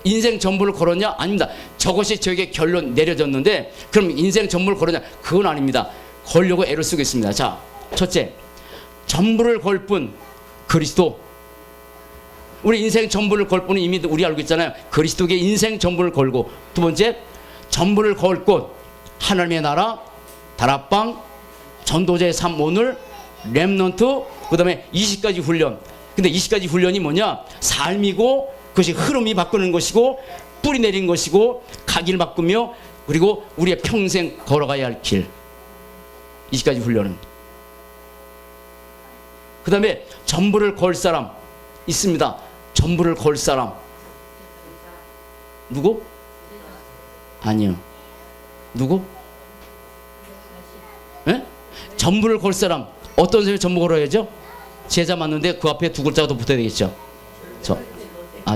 인생 전부를 걸었냐? 아닙니다. 저것이 저에게 결론 내려졌는데 그럼 인생 전부를 걸었냐? 그건 아닙니다. 걸려고 애를 쓰고 있습니다. 자, 첫째, 전부를 걸 뿐 그리스도. 우리 인생 전부를 걸 뿐은 이미 우리 알고 있잖아요. 그리스도에게 인생 전부를 걸고. 두 번째, 전부를 걸 곳 하나님의 나라, 다락방, 전도자의 삶 오늘, 렘넌트, 그 다음에 20가지 훈련. 근데 20가지 훈련이 뭐냐? 삶이고 그것이 흐름이 바꾸는 것이고 뿌리 내린 것이고 가기를 바꾸며 그리고 우리의 평생 걸어가야 할 길. 20가지 훈련은. 그 다음에 전부를 걸 사람 있습니다. 전부를 걸 사람. 누구? 아니요. 누구? 예? 전부를 걸 사람. 어떤 사람이 전부 걸어야죠? 제자 맞는데 그 앞에 두 글자가 더 붙어야 되겠죠?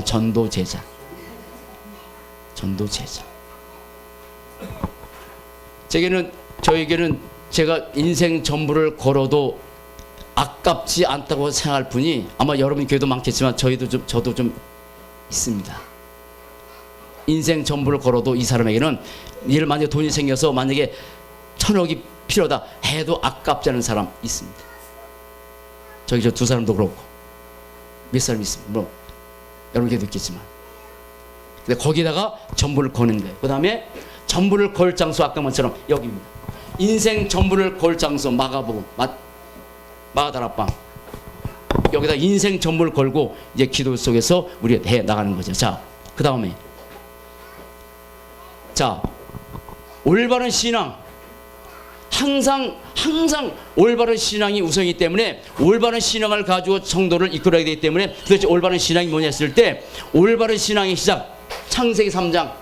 전도제자. 전도제자. 저에게는 제가 인생 전부를 걸어도 아깝지 않다고 생각할 분이 아마 여러분 교회도 많겠지만 저도 좀 있습니다. 인생 전부를 걸어도 이 사람에게는 예를 만약에 돈이 생겨서 만약에 1,000억이 필요하다 해도 아깝지 않은 사람 있습니다. 저기 저 두 사람도 그렇고 몇 사람 있습니다. 뭐 여러분 교회도 있겠지만 근데 거기다가 전부를 거는 거예요. 그 다음에 전부를 걸 장소 아까 말처럼 여기입니다. 인생 전부를 걸 장소 마가복음 마가다락방 여기다 인생 전부를 걸고 이제 기도 속에서 우리가 해 나가는 거죠. 자, 그 다음에 자, 올바른 신앙. 항상 올바른 신앙이 우선이기 때문에 올바른 신앙을 가지고 성도를 이끌어야 되기 때문에 도대체 올바른 신앙이 뭐냐 했을 때 올바른 신앙의 시작 창세기 3장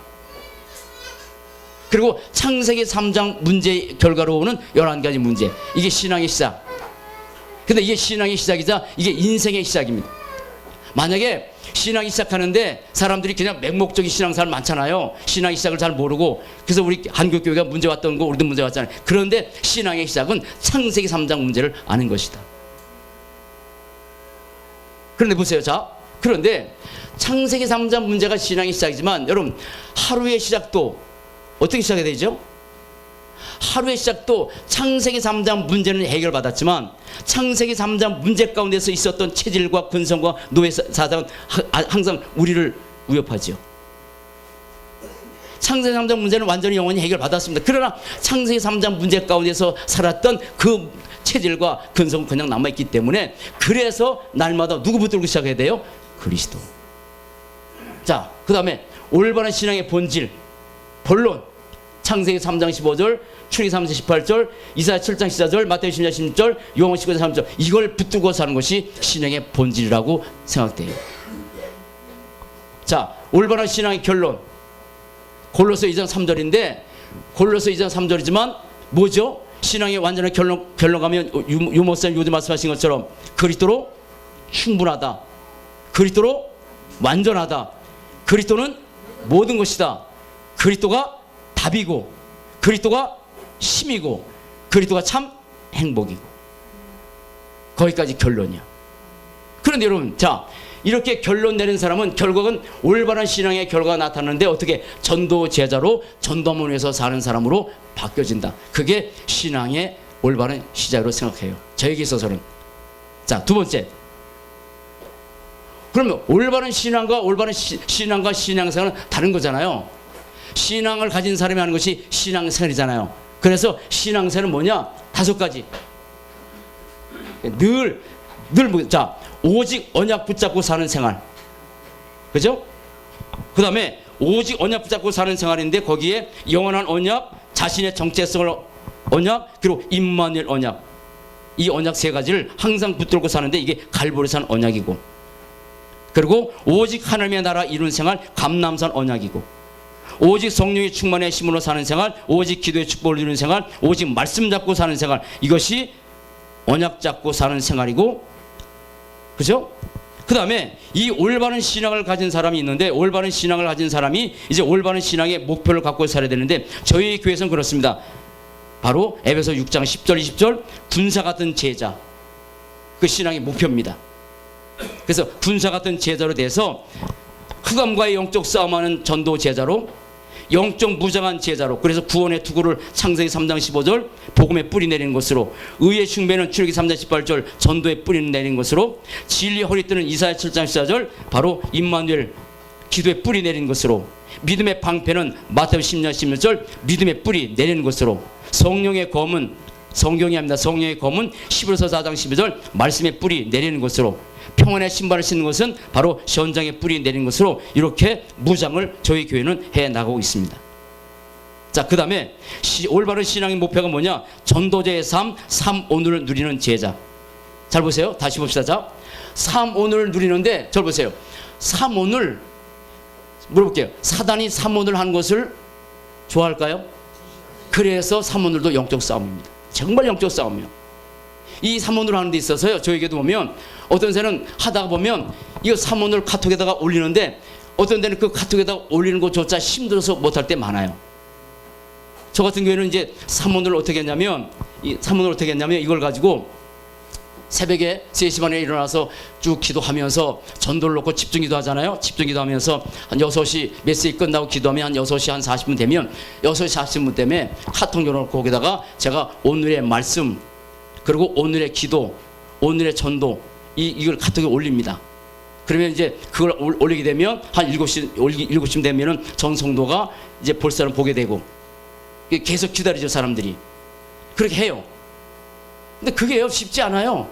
그리고 창세기 3장 문제 결과로 오는 11가지 문제 이게 신앙의 시작. 근데 이게 신앙의 시작이자 이게 인생의 시작입니다. 만약에 신앙이 시작하는데 사람들이 그냥 맹목적인 신앙생활 많잖아요. 신앙의 시작을 잘 모르고 그래서 우리 한국교회가 문제 왔던 거 우리도 문제 왔잖아요. 그런데 신앙의 시작은 창세기 3장 문제를 아는 것이다. 그런데 보세요. 자, 그런데 창세기 3장 문제가 신앙의 시작이지만 여러분 하루의 시작도 어떻게 시작해야 되죠? 하루의 시작도 창세기 3장 문제는 해결받았지만 창세기 3장 문제 가운데서 있었던 체질과 근성과 노예 사상은 항상 우리를 위협하죠. 창세기 3장 문제는 완전히 영원히 해결받았습니다. 그러나 창세기 3장 문제 가운데서 살았던 그 체질과 근성은 그냥 남아있기 때문에 그래서 날마다 누구 붙들고 시작해야 돼요? 그리스도. 자, 그 다음에 올바른 신앙의 본질 본론 창세기 3장 15절 출애굽기 3장 18절 이사야 7장 14절 마태복음 10장 16절 요한복음 19장 3절 이걸 붙들고 사는 것이 신앙의 본질이라고 생각돼요. 자, 올바른 신앙의 결론 골로새 2장 3절인데 골로새 2장 3절이지만 뭐죠? 신앙의 완전한 결론 가면 유목사님 요즘 말씀하신 것처럼 그리스도로 충분하다. 그리스도로 완전하다. 그리스도는 모든 것이다. 그리스도가 답이고 그리스도가 힘이고 그리스도가 참 행복이고 거기까지 결론이야. 그런데 여러분 자 이렇게 결론 내는 사람은 결국은 올바른 신앙의 결과가 나타나는데 어떻게 전도 제자로 전도문을 위해서 사는 사람으로 바뀌어진다. 그게 신앙의 올바른 시작으로 생각해요. 저에게 있어서는. 자, 두 번째 그러면 올바른 신앙과 신앙생활은 다른 거잖아요. 신앙을 가진 사람이 하는 것이 신앙생활이잖아요. 그래서 신앙생활은 뭐냐? 5가지. 늘 자, 오직 언약 붙잡고 사는 생활. 그죠? 그 다음에 오직 언약 붙잡고 사는 생활인데 거기에 영원한 언약, 자신의 정체성을 언약, 그리고 임마누엘 언약. 이 언약 세 가지를 항상 붙들고 사는데 이게 갈보리산 언약이고, 그리고 오직 하나님의 나라 이룬 생활, 감람산 언약이고, 오직 성령의 충만의 힘으로 사는 생활, 오직 기도의 축복을 누리는 생활, 오직 말씀 잡고 사는 생활, 이것이 언약 잡고 사는 생활이고, 그죠? 그 다음에 이 올바른 신앙을 가진 사람이 있는데, 올바른 신앙을 가진 사람이 이제 올바른 신앙의 목표를 갖고 살아야 되는데, 저희 교회에서는 그렇습니다. 바로 에베소 6장 10절 20절 군사 같은 제자, 그 신앙의 목표입니다. 그래서 군사 같은 제자로 돼서 흑암과의 영적 싸움하는 전도 제자로, 영적 무장한 제자로, 그래서 구원의 투구를 창세기 3장 15절 복음에 뿌리 내리는 것으로, 의의 숭배는 출애기 3장 18절 전도에 뿌리 내리는 것으로, 진리의 허리띠는 이사야 7장 14절 바로 임마누엘 기도에 뿌리 내리는 것으로, 믿음의 방패는 마태복음 10장 16절 믿음의 뿌리 내리는 것으로, 성령의 검은, 성경이 합니다. 성령의 검은 히브리서 4장 12절 말씀의 뿌리 내리는 것으로, 평안의 신발을 신는 것은 바로 현장의 뿌리 내리는 것으로, 이렇게 무장을 저희 교회는 해 나가고 있습니다. 자, 그 다음에 올바른 신앙의 목표가 뭐냐? 전도자의 삶, 삶오늘을 누리는 제자. 잘 보세요. 다시 봅시다. 자, 삶오늘을 누리는데 잘 보세요. 삶오늘 물어볼게요. 사단이 삶오늘 하는 것을 좋아할까요? 그래서 삶오늘도 영적 싸움입니다. 정말 영적 싸움이에요. 이 삼원을 하는 데 있어서요, 저에게도 보면 어떤 데는 하다가 보면 이거 삼원을 카톡에다가 올리는데 어떤 데는 그 카톡에다가 올리는 것조차 힘들어서 못할 때 많아요. 저 같은 경우에는 이제 삼원을 어떻게 했냐면, 이걸 가지고 새벽에 3시 반에 일어나서 쭉 기도하면서 전도를 놓고 집중기도 하잖아요. 집중기도 하면서 한 6시 메시지 끝나고 기도하면 한 6시 한 40분 되면 6시 40분 때문에 카톡 열어놓고 거기다가 제가 오늘의 말씀, 그리고 오늘의 기도, 오늘의 전도, 이걸 카톡에 올립니다. 그러면 이제 그걸 올리게 되면 한 7시 되면은 전 성도가 이제 볼 사람 보게 되고, 계속 기다리죠, 사람들이. 그렇게 해요. 근데 그게 쉽지 않아요.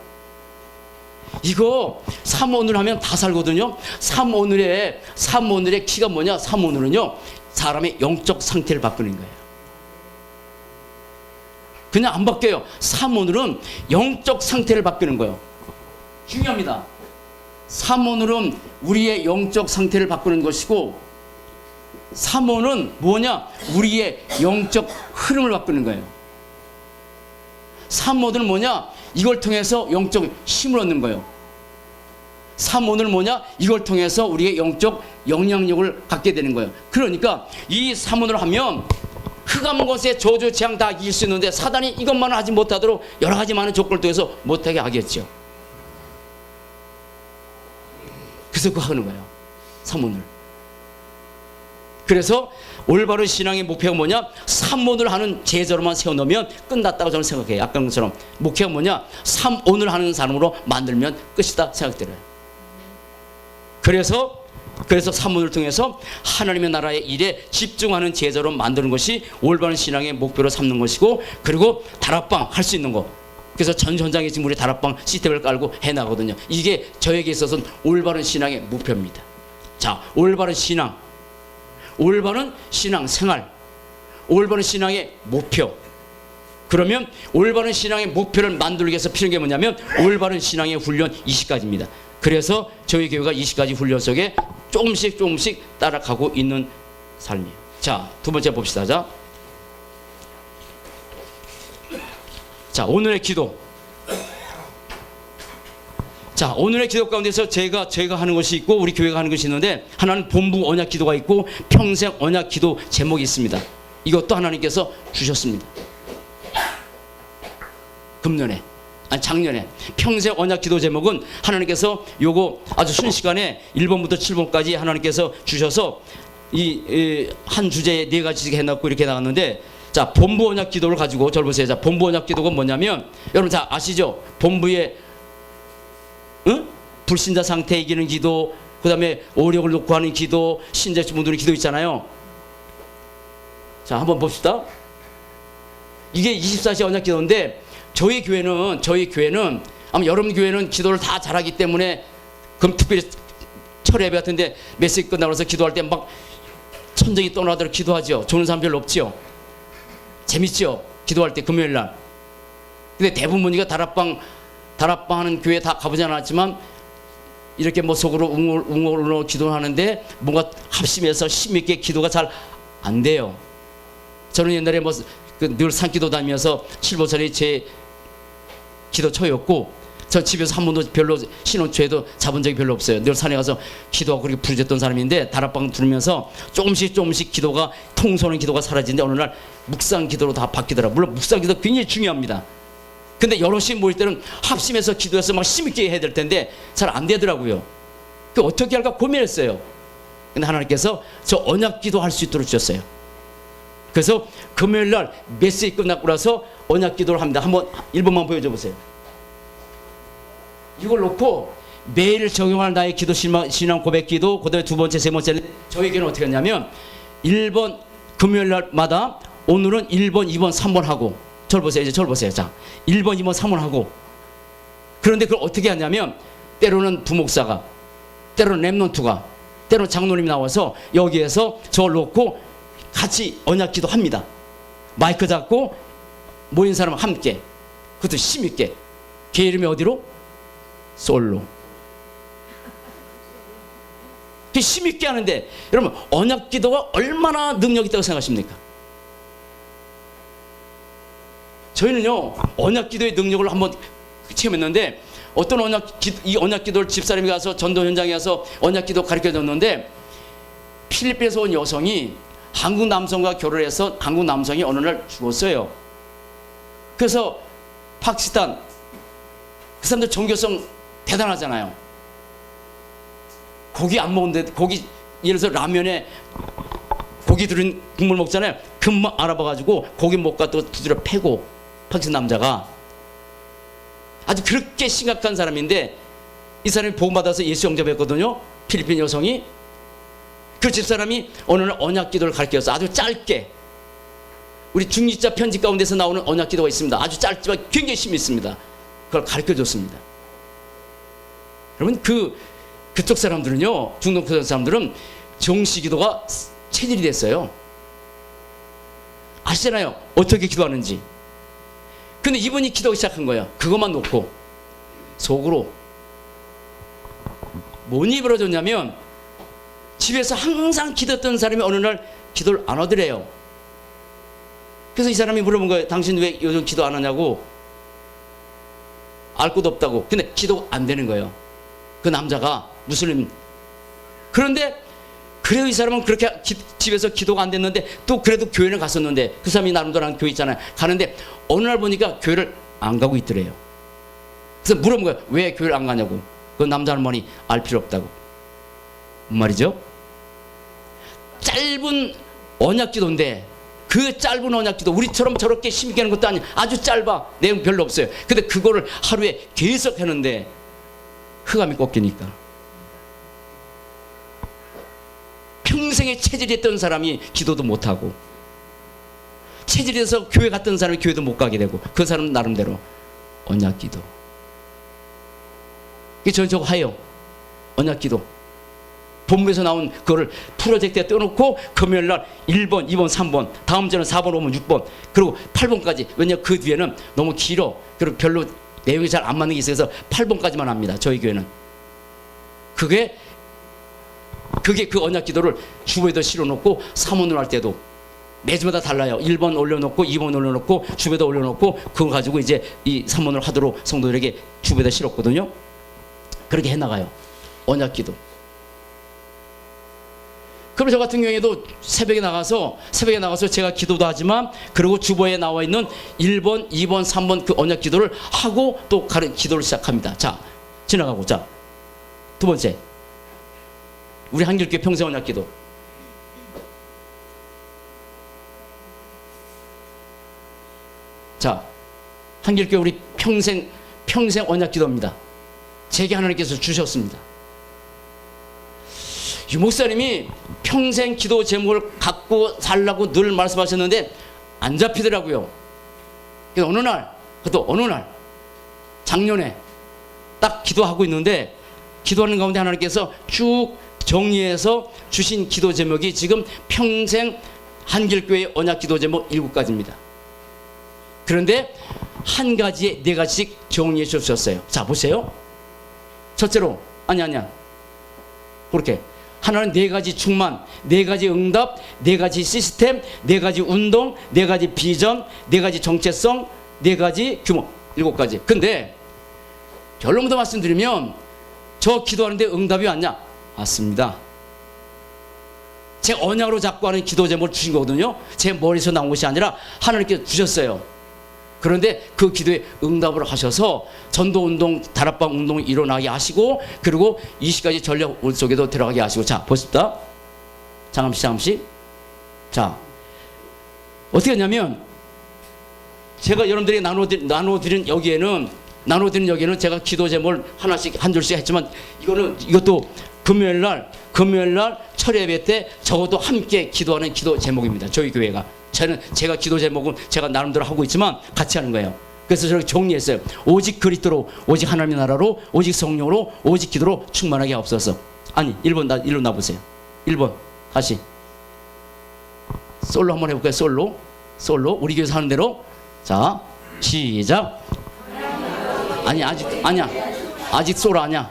이거 3오늘 하면 다 살거든요. 3오늘의 키가 뭐냐? 3오늘은요, 사람의 영적 상태를 바꾸는 거예요. 그냥 안 바뀌어요. 3오늘은 영적 상태를 바꾸는 거예요. 중요합니다. 3오늘은 우리의 영적 상태를 바꾸는 것이고, 3오는 뭐냐? 우리의 영적 흐름을 바꾸는 거예요. 3오는 뭐냐? 이걸 통해서 영적 힘을 얻는 거예요. 3오는 뭐냐? 이걸 통해서 우리의 영적 영향력을 갖게 되는 거예요. 그러니까 이 3오를 하면 흑암 것의 저주 재앙 다 이길 수 있는데, 사단이 이것만 하지 못하도록 여러 가지 많은 조건을 통해서 못하게 하겠죠. 그래서 그거 하는 거예요, 3오늘. 그래서 올바른 신앙의 목표가 뭐냐? 3오늘 하는 제자로만 세워놓으면 끝났다고 저는 생각해요. 아까 것처럼 목표가 뭐냐? 3오늘 하는 사람으로 만들면 끝이다 생각들어요. 그래서 3오늘 통해서 하나님의 나라의 일에 집중하는 제자로 만드는 것이 올바른 신앙의 목표로 삼는 것이고, 그리고 다락방 할 수 있는 거, 그래서 전 현장에 지금 우리 다락방 시스템을 깔고 해나거든요. 이게 저에게 있어서는 올바른 신앙의 목표입니다. 자, 올바른 신앙, 올바른 신앙 생활, 올바른 신앙의 목표. 그러면 올바른 신앙의 목표를 만들기 위해서 필요한 게 뭐냐면 올바른 신앙의 훈련 20가지입니다. 그래서 저희 교회가 20가지 훈련 속에 조금씩 따라가고 있는 삶이에요. 자, 두 번째 봅시다. 자, 오늘의 기도. 자, 오늘의 기도 가운데서 제가 하는 것이 있고 우리 교회가 하는 것이 있는데, 하나는 본부 언약 기도가 있고 평생 언약 기도 제목이 있습니다. 이것도 하나님께서 주셨습니다. 작년에 평생 언약 기도 제목은 하나님께서 요거 아주 순식간에 1번부터 7번까지 하나님께서 주셔서 이 한 주제에 4가지씩 해놨고 이렇게 나갔는데, 자, 본부 언약 기도를 가지고 저를 보세요. 자, 본부 언약 기도가 뭐냐면, 여러분 다 아시죠? 본부에 불신자 상태 이기는 기도, 그 다음에 오력을 놓고 하는 기도, 신자분들의 기도 있잖아요. 자, 한번 봅시다. 이게 24시 언약 기도인데, 저희 교회는 아마 여러분 교회는 기도를 다 잘하기 때문에 그럼 특별히 철예배 같은데 메시지 끝나고 나서 기도할 때 막 천정이 떠나도록 기도하죠. 좋은 사람 별로 없죠. 재밌죠. 기도할 때 금요일 날. 근데 대부분이가 다락방 하는 교회 다 가보지 않았지만 이렇게 뭐 속으로 웅얼웅얼 기도하는데 뭔가 합심해서 힘있게 기도가 잘 안 돼요. 저는 옛날에 뭐 늘 산기도 다니면서 7보살이 제 기도처였고 저 집에서 한 번도 별로 신혼초에도 잡은 적이 별로 없어요. 늘 산에 가서 기도하고 그렇게 부르짖던 사람인데 다락방 들으면서 조금씩 기도가 통소는 기도가 사라지는데 어느 날 묵상 기도로 다 바뀌더라. 물론 묵상 기도 굉장히 중요합니다. 근데 여럿이 모일 때는 합심해서 기도해서 막 힘있게 해야 될 텐데 잘 안 되더라고요. 그 어떻게 할까 고민했어요. 근데 하나님께서 저 언약 기도 할 수 있도록 주셨어요. 그래서 금요일 날 메시지 끝나고 나서 언약 기도를 합니다. 한번 1번만 보여줘 보세요. 이걸 놓고 매일 적용할 나의 기도 신앙 고백 기도, 그다음에 두 번째, 세 번째는 저에게는 어떻게 했냐면 1번 금요일 날마다 오늘은 1번, 2번, 3번 하고 저를 보세요. 이제 저를 보세요. 자, 1번, 2번, 3번 하고 그런데 그걸 어떻게 하냐면 때로는 부목사가, 때로는 랩런트가, 때로는 장로님이 나와서 여기에서 저를 놓고 같이 언약 기도 합니다. 마이크 잡고 모인 사람은 함께, 그것도 힘있게. 걔 이름이 어디로? 솔로. 힘있게 하는데 여러분 언약 기도가 얼마나 능력이 있다고 생각하십니까? 저희는요 언약 기도의 능력을 한번 체험했는데 어떤 이 언약 기도를 집사람이 가서 전도 현장에 가서 언약 기도 가르쳐 줬는데 필리핀에서 온 여성이 한국 남성과 결혼해서 한국 남성이 어느 날 죽었어요. 그래서 파키스탄 그 사람들 종교성 대단하잖아요. 고기 안 먹는데 고기 예를 들어서 라면에 고기 들은 국물 먹잖아요. 금방 알아봐가지고 고기 못 갖고 두드려 패고 파키스탄 남자가 아주 그렇게 심각한 사람인데 이 사람이 복음받아서 예수 영접했거든요. 필리핀 여성이. 그 집사람이 어느 날 언약 기도를 가르쳐서 아주 짧게 우리 중직자 편지 가운데서 나오는 언약 기도가 있습니다. 아주 짧지만 굉장히 힘이 있습니다. 그걸 가르쳐줬습니다. 여러분 그쪽 사람들은요 중동 사람들은 정시 기도가 체질이 됐어요. 아시잖아요 어떻게 기도하는지. 근데 이분이 기도하기 시작한 거예요. 그것만 놓고 속으로 뭔 일이 벌어졌냐면 집에서 항상 기도했던 사람이 어느 날 기도를 안 하더래요. 그래서 이 사람이 물어본 거예요. 당신 왜 요즘 기도 안 하냐고. 알 것도 없다고. 근데 기도가 안 되는 거예요. 그 남자가 무슬림. 그런데 그래도 이 사람은 그렇게 집에서 기도가 안 됐는데 또 그래도 교회는 갔었는데 그 사람이 나름대로 한 교회 있잖아요. 가는데 어느 날 보니까 교회를 안 가고 있더래요. 그래서 물어본 거예요. 왜 교회를 안 가냐고. 그 남자 할머니 알 필요 없다고. 뭔 말이죠? 짧은 언약 기도인데 그 짧은 언약 기도 우리처럼 저렇게 힘있게 하는 것도 아니에요. 아주 짧아. 내용 별로 없어요. 근데 그거를 하루에 계속 하는데 흑암이 꺾이니까 평생에 체질이 했던 사람이 기도도 못하고 체질이 돼서 교회 갔던 사람이 교회도 못 가게 되고 그 사람은 나름대로 언약 기도. 저는 저거 해요. 언약 기도. 본부에서 나온 그거를 프로젝트에 떼어놓고 금요일날 1번, 2번, 3번 다음 주는 4번, 5번, 6번 그리고 8번까지. 왜냐하면 그 뒤에는 너무 길어. 그리고 별로 내용이 잘 안 맞는 게 있어서 8번까지만 합니다. 저희 교회는. 그게 그 언약 기도를 주보에도 실어놓고 사문을 할 때도 매주마다 달라요. 1번 올려놓고 2번 올려놓고 주보에다 올려놓고 그거 가지고 이제 이 사문을 하도록 성도들에게 주보에다 실었거든요. 그렇게 해나가요. 언약 기도. 그럼 저 같은 경우에도 새벽에 나가서 제가 기도도 하지만 그리고 주보에 나와 있는 1번, 2번, 3번 그 언약 기도를 하고 또 기도를 시작합니다. 자, 지나가고. 자, 두 번째. 우리 한길교회 평생 언약 기도. 자, 한길교회 우리 평생 언약 기도입니다. 제게 하나님께서 주셨습니다. 유 목사님이 평생 기도 제목을 갖고 살라고 늘 말씀하셨는데 안 잡히더라고요. 그래서 어느 날 작년에 딱 기도하고 있는데 기도하는 가운데 하나님께서 쭉 정리해서 주신 기도 제목이 지금 평생 한길교회 언약 기도 제목 7가지입니다. 그런데 한 가지에 4가지씩 정리해 주셨어요. 자, 보세요. 첫째로, 아니야. 그렇게. 하나는 4가지 충만, 4가지 응답, 4가지 시스템, 4가지 운동, 4가지 비전, 4가지 정체성, 4가지 규모, 7가지. 근데 결론부터 말씀드리면 저 기도하는데 응답이 왔냐? 왔습니다. 제 언약으로 잡고 하는 기도 제목을 주신 거거든요. 제 머리에서 나온 것이 아니라 하나님께서 주셨어요. 그런데 그 기도에 응답을 하셔서 전도운동, 다락방 운동이 일어나게 하시고, 그리고 20가지 전략 속에도 들어가게 하시고. 자, 보십시다. 잠깐씩. 자, 어떻게 했냐면 제가 여러분들에게 나눠드린 여기에는 제가 기도 제목을 하나씩 한 줄씩 했지만, 이것도 금요일 날 철예배 때 적어도 함께 기도하는 기도 제목입니다. 저희 교회가. 제가 기도 제목은 제가 나름대로 하고 있지만 같이 하는 거예요. 그래서 저렇게 정리했어요. 오직 그리스도로, 오직 하나님의 나라로, 오직 성령으로, 오직 기도로 충만하게 하옵소서. 아니, 1번 일로 나보세요. 1번 다시 솔로 한번 해볼까요? 솔로 우리 교회에서 하는 대로. 자, 시작. 아직 솔로 아니야.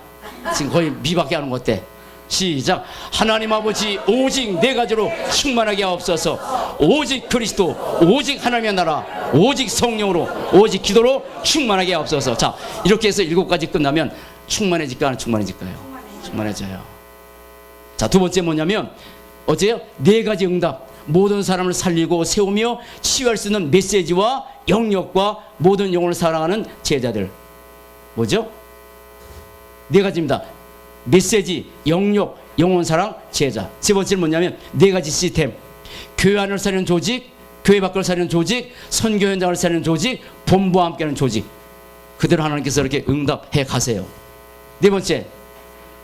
지금 거의 미밖에 하는 것 같아. 시작. 하나님 아버지, 오직 4가지로 충만하게 하옵소서. 오직 그리스도, 오직 하나님의 나라, 오직 성령으로, 오직 기도로 충만하게 하옵소서. 자, 이렇게 해서 7가지 끝나면 충만해질까요? 안 충만해질까요? 충만해져요. 자, 두 번째 뭐냐면 어째요? 4가지 응답. 모든 사람을 살리고 세우며 치유할 수 있는 메시지와 영역과 모든 영혼을 사랑하는 제자들. 뭐죠? 4가지입니다. 메시지, 영역, 영혼 사랑, 제자. 세 번째는 뭐냐면 4가지 시스템. 교회 안을 사는 조직, 교회 밖을 사는 조직, 선교 현장을 사는 조직, 본부와 함께하는 조직. 그대로 하나님께서 이렇게 응답해 가세요. 네 번째,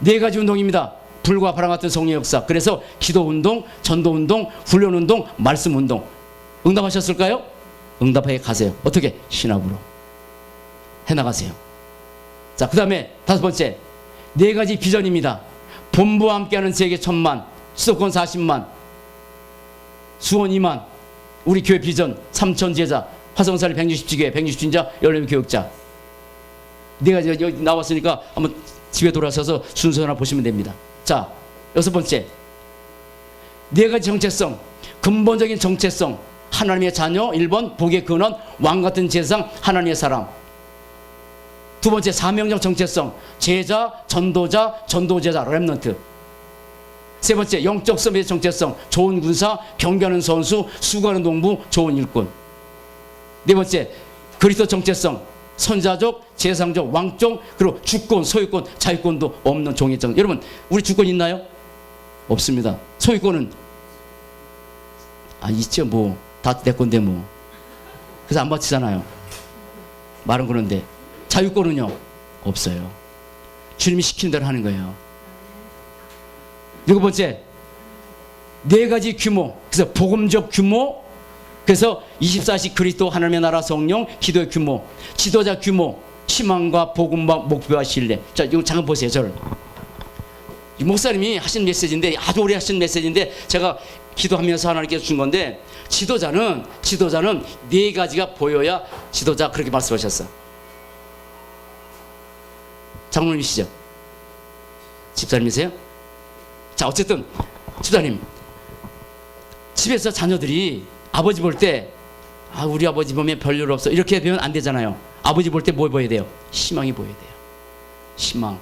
4가지 운동입니다. 불과 바람 같은 성령 역사. 그래서 기도 운동, 전도 운동, 훈련 운동, 말씀 운동. 응답하셨을까요? 응답해 가세요. 어떻게? 신학으로 해나가세요. 자, 그 다음에 5번째, 4가지 비전입니다. 본부와 함께하는 세계 1000만, 수도권 40만, 수원 2만, 우리 교회 비전 3000 제자, 화성사를 160지교회, 160진자, 열린 교육자. 4가지 여기 나왔으니까 한번 집에 돌아서서 순서 하나 보시면 됩니다. 자, 6번째, 4가지 정체성, 근본적인 정체성. 하나님의 자녀 1번, 복의 근원, 왕같은 제상, 하나님의 사람. 두 번째, 사명적 정체성, 제자, 전도자, 전도제자, 렘넌트. 세 번째, 영적 서비스 정체성, 좋은 군사, 경계하는 선수, 수고하는 농부, 좋은 일꾼. 네 번째, 그리스도 정체성, 선자족, 제상족, 왕족, 그리고 주권, 소유권, 자유권도 없는 종의정. 여러분, 우리 주권 있나요? 없습니다. 소유권은 있죠. 뭐 다 내 건데 뭐. 그래서 안 바치잖아요. 말은 그런데. 자유권은요? 없어요. 주님이 시키는 대로 하는 거예요. 7번째, 4가지 규모. 그래서 복음적 규모, 그래서 24시 그리스도 하나님의 나라 성령, 기도의 규모, 지도자 규모, 희망과 복음과 목표와 신뢰. 자, 이거 잠깐 보세요. 저를. 이 목사님이 하신 메시지인데, 아주 오래 하신 메시지인데 제가 기도하면서 하나님께서 준 건데, 지도자는 4가지가 보여야 지도자, 그렇게 말씀하셨어. 장로님이시죠? 집사님이세요? 자, 어쨌든 집사님, 집에서 자녀들이 아버지 볼 때 우리 아버지 보면 별일 없어 이렇게 되면 안 되잖아요. 아버지 볼 때 뭘 보여야 돼요? 희망이 보여야 돼요. 희망.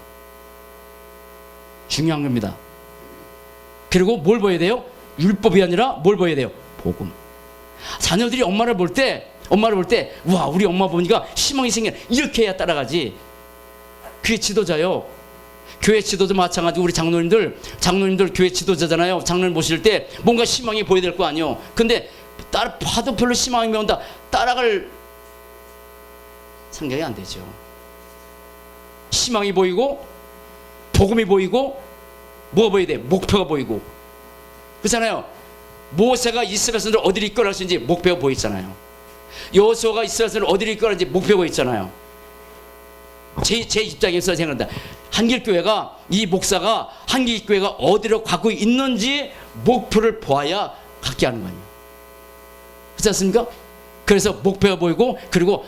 중요한 겁니다. 그리고 뭘 보여야 돼요? 율법이 아니라 뭘 보여야 돼요? 복음. 자녀들이 엄마를 볼 때 와, 우리 엄마 보니까 희망이 생겨, 이렇게 해야 따라가지. 그게 지도자요. 교회 지도자 마찬가지고 우리 장로님들 교회 지도자잖아요. 장로님 모실 때 뭔가 희망이 보여야 될 거 아니에요. 근데 봐도 별로 희망이 온다, 따라갈 생각이 안 되죠. 희망이 보이고 복음이 보이고 뭐가 보여야 돼? 목표가 보이고. 그렇잖아요. 모세가 이스라엘을 어디를 이끌어갈 수 있는지 목표가 보이잖아요. 여호수아가 이스라엘을 어디를 이끌어갈지 목표가 있잖아요. 제 입장에서 생각한다. 한길교회가, 이 목사가 한길교회가 어디로 가고 있는지 목표를 보아야 갖게 하는 거예요. 그렇지 않습니까? 그래서 목표가 보이고, 그리고